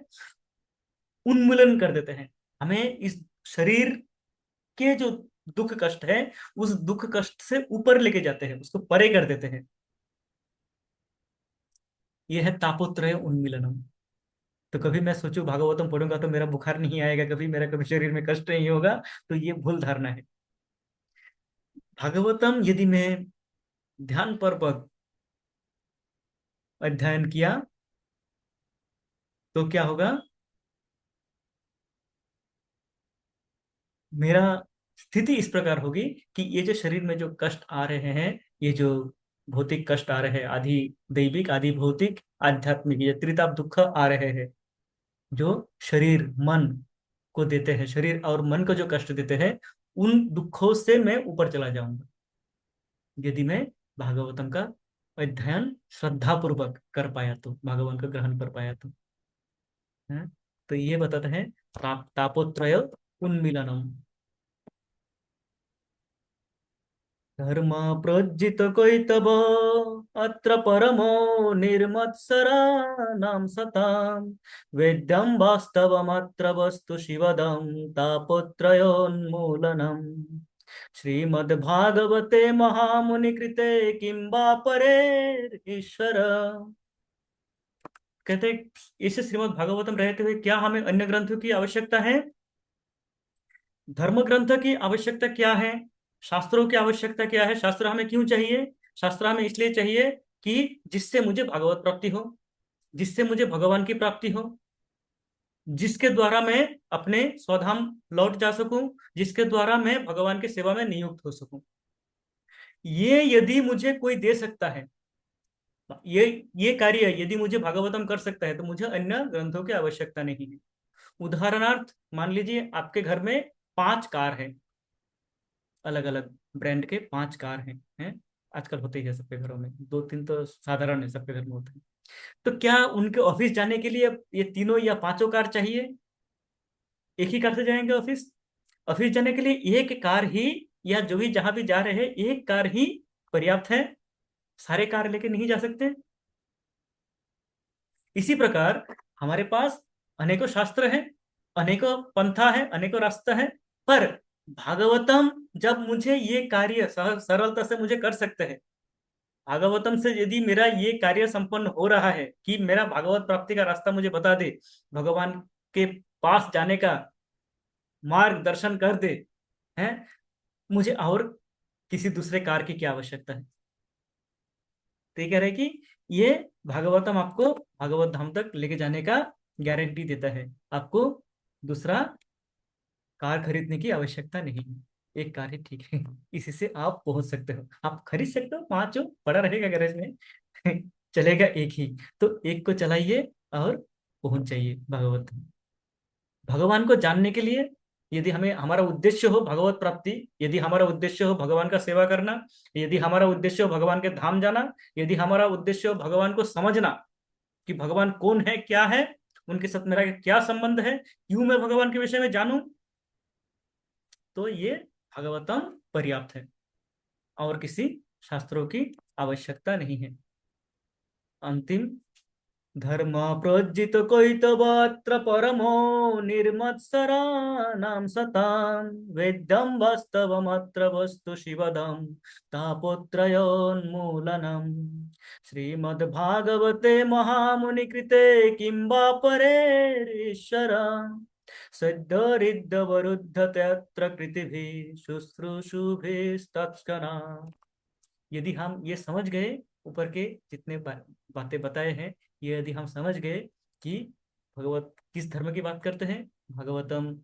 उन्मूलन कर देते हैं, हमें इस शरीर के जो दुख कष्ट है, उस दुख कष्ट से ऊपर लेके जाते हैं, उसको परे कर देते हैं। यह है तापोत्रय उन्मीलनम। तो कभी मैं सोचूं भागवतम पढ़ूंगा तो मेरा बुखार नहीं आएगा, कभी मेरा कभी शरीर में कष्ट नहीं होगा, तो ये भूल धारणा है। भागवतम यदि मैं ध्यान पूर्वक अध्ययन किया तो क्या होगा, मेरा स्थिति इस प्रकार होगी कि ये जो शरीर में जो कष्ट आ रहे हैं, ये जो भौतिक कष्ट आ रहे हैं, आदि दैविक आदि भौतिक आध्यात्मिक, ये त्रिताप दुख आ रहे हैं, जो शरीर मन को देते हैं, शरीर और मन को जो कष्ट देते हैं, उन दुखों से मैं ऊपर चला जाऊंगा यदि मैं भागवतम का अध्ययन श्रद्धा पूर्वक कर पाया, तो भगवान का ग्रहण कर पाया तो है। तो ये बताते हैं तापोत्रय उन्मीलनम। धर्म प्रोज्झित कैतव अत्र परमो निर्मत्सराणां सतां वेद्यं वास्तवमत्र वस्तु शिवदं तापत्रयोन्मूलनम्। श्रीमद्भागवते महामुनिकृते किं वा परेर्ईश्वर। कहते इस श्रीमद् भागवतम रहते हुए क्या हमें अन्य ग्रंथों की आवश्यकता है? धर्म ग्रंथ की आवश्यकता क्या है? शास्त्रों की आवश्यकता क्या है? शास्त्र हमें क्यों चाहिए? शास्त्र हमें इसलिए चाहिए कि जिससे मुझे भागवत प्राप्ति हो, जिससे मुझे भगवान की प्राप्ति हो, जिसके द्वारा मैं अपने स्वधाम लौट जा सकूं, जिसके द्वारा मैं भगवान की सेवा में नियुक्त हो सकूं। ये यदि मुझे कोई दे सकता है, ये कार्य यदि मुझे भागवतम कर सकता है, तो मुझे अन्य ग्रंथों की आवश्यकता नहीं है। उदाहरणार्थ मान लीजिए आपके घर में 5 कार है, अलग अलग ब्रांड के 5 कार हैं। आजकल होते ही है सबके घरों में, 2-3 तो साधारण है, सबके घर में होते हैं। तो क्या उनके ऑफिस जाने के लिए ये तीनों या पांचों कार चाहिए? एक ही कार से जाएंगे ऑफिस? ऑफिस जाने के लिए एक कार ही, या जो भी जहां भी जा रहे हैं एक कार ही पर्याप्त है, सारे कार लेके नहीं जा सकते। इसी प्रकार हमारे पास अनेकों शास्त्र हैं, अनेकों पंथा है, अनेकों रास्ता है, पर भागवतम जब मुझे ये कार्य सरलता से मुझे कर सकते हैं, भागवतम से यदि मेरा ये कार्य संपन्न हो रहा है कि मेरा भागवत प्राप्ति का रास्ता मुझे बता दे, भगवान के पास जाने का मार्गदर्शन कर दे, है, मुझे और किसी दूसरे कार की क्या आवश्यकता है? तो ये कह रहे हैं कि ये भागवतम आपको भागवत धाम तक लेके जाने का गारंटी देता है। आपको दूसरा कार खरीदने की आवश्यकता नहीं है, एक कार ही ठीक है। इसी से आप पहुंच सकते हो, आप खरीद सकते हो, पांचों पड़ा रहेगा गैरेज में। चलेगा एक ही, तो एक को चलाइए और पहुंच जाइए भगवत। भगवान को जानने के लिए, यदि हमें हमारा उद्देश्य हो भगवत प्राप्ति, यदि हमारा उद्देश्य हो भगवान का सेवा करना, यदि हमारा उद्देश्य हो भगवान के धाम जाना, यदि हमारा उद्देश्य हो भगवान को समझना कि भगवान कौन है, क्या है, उनके साथ मेरा क्या संबंध है, क्यों मैं भगवान के विषय में जानूं, तो ये भागवतम पर्याप्त है, और किसी शास्त्रों की आवश्यकता नहीं है। अंतिम, धर्म प्रोज्जित कौतवत्र परमो निर्मत्सराणां सतां वेद्यं वास्तवमत्र वस्तु शिवदं तापत्रयोन्मूलनम्। श्रीमद्भागवते महामुनिकृते किं वा परेरीश्वर सद्धरिद्रवरुद्धतयत्र कृतिभिः शुश्रूषुभिस्तत्क्षणात्। यदि हम ये समझ गए, ऊपर के जितने बातें बताए हैं, ये यदि हम समझ गए कि भगवत किस धर्म की बात करते हैं, भागवतम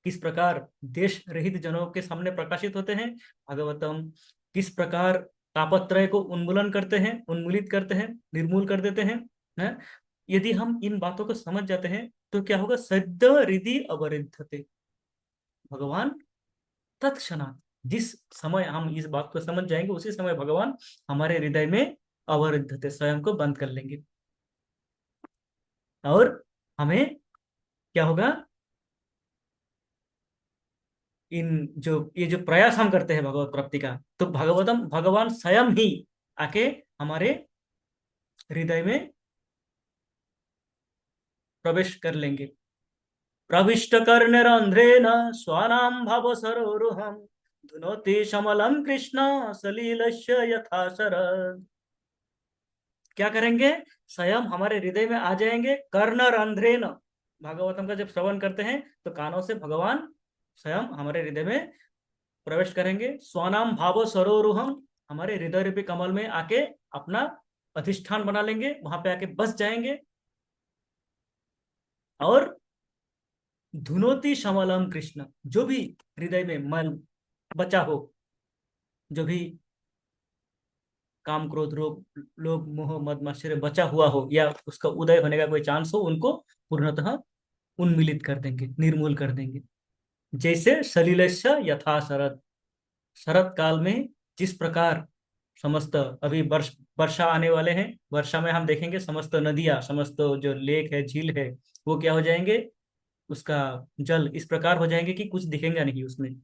किस प्रकार देश रहित जनों के सामने प्रकाशित होते हैं, भागवतम किस प्रकार तापत्रय को उन्मूलन करते हैं, उन्मूलित करते हैं, निर्मूल कर देते हैं, है? यदि हम इन बातों को समझ जाते हैं तो क्या होगा, सद्य हृदि अवरुद्धते, भगवान तत्क्षणात, जिस समय हम इस बात को समझ जाएंगे उसी समय भगवान हमारे हृदय में अवरुद्ध थे, स्वयं को बंद कर लेंगे। और हमें क्या होगा, इन जो ये जो प्रयास हम करते हैं भगवत प्राप्ति का, तो भगवतम भगवान स्वयं ही आके हमारे हृदय में प्रवेश कर लेंगे। प्रविष्ट कर्णरंध्रेण स्वानाम भाव सरोरुहम धुनोति समलम कृष्ण सलीलस्य यथा शरद। क्या करेंगे, स्वयं हमारे हृदय में आ जाएंगे, कर्ण रंध्रेन, भागवतम का जब श्रवण करते हैं तो कानों से भगवान स्वयं हमारे हृदय में प्रवेश करेंगे। स्वानाम भाव सरोरुहम, हमारे हृदय रूपी कमल में आके अपना अधिष्ठान बना लेंगे, वहां पे आके बस जाएंगे। और धुनोति समलम कृष्ण, जो भी हृदय में मल बचा हो, जो भी काम क्रोध रोग लोभ मोह मद मात्सर्य बचा हुआ हो या उसका उदय होने का कोई चांस हो, उनको पूर्णतः उन्मिलित कर देंगे, निर्मूल कर देंगे। जैसे सलिलस्य यथा शरद, शरद काल में जिस प्रकार समस्त, अभी वर्षा आने वाले हैं, वर्षा में हम देखेंगे समस्त नदियां, समस्त जो लेक है, झील है, वो क्या हो जाएंगे, उसका जल इस प्रकार हो जाएंगे कि कुछ दिखेगा नहीं उसमें,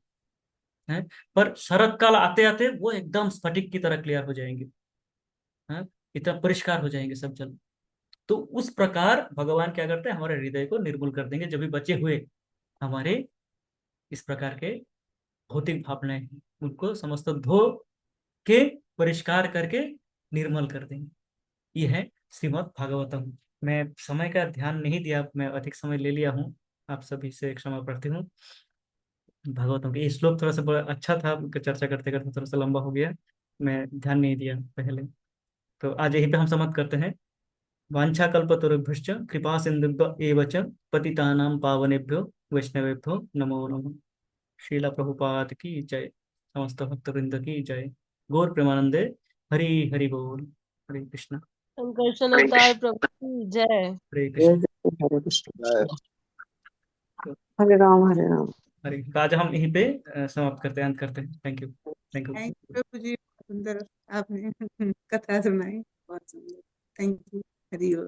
है। पर शरद काल आते आते वो एकदम स्फटिक की तरह क्लियर हो जाएंगे, है, इतना परिष्कार हो जाएंगे सब जल। तो उस प्रकार भगवान क्या करते हैं, हमारे हृदय को निर्मूल कर देंगे, जो भी बचे हुए हमारे इस प्रकार के भौतिक भावनाएं हैं, उनको समस्त धो के परिष्कार करके निर्मल कर देंगे। ये है श्रीमद् भागवतम। मैं समय का ध्यान नहीं दिया, मैं अधिक समय ले लिया हूँ, आप सभी से क्षमा प्रार्थी हूँ। भागवतम के ये श्लोक थोड़ा सा बड़ा अच्छा था, चर्चा करते करते थोड़ा सा लंबा हो गया, मैं ध्यान नहीं दिया पहले। तो आज यहीं पे हम समाप्त करते हैं। वाञ्छाकल्पतरुभ्यश्च कृपा सिन्धुभ्य एव च पतितानां पावनेभ्यो वैष्णवेभ्यो नमो नमः। श्रीला प्रभुपाद की जय, समस्त भक्तवृंद की जय। गौर प्रेमानंदे, हरि हरि बोल। हरे कृष्णा।
संकर्षण अवतार प्रभु की जय।
हरे
जय
कृष्णा।
जय हरे कृष्ण।
जय
हरे राम हरे राम।
हरे, तो आज हम यहीं पे समाप्त करते हैं, अंत करते हैं। Thank you. Thank you.
Thank you प्रभु जी, बहुत सुंदर आपने कथा सुनाई, बहुत सुंदर। Thank you. हरि ओम।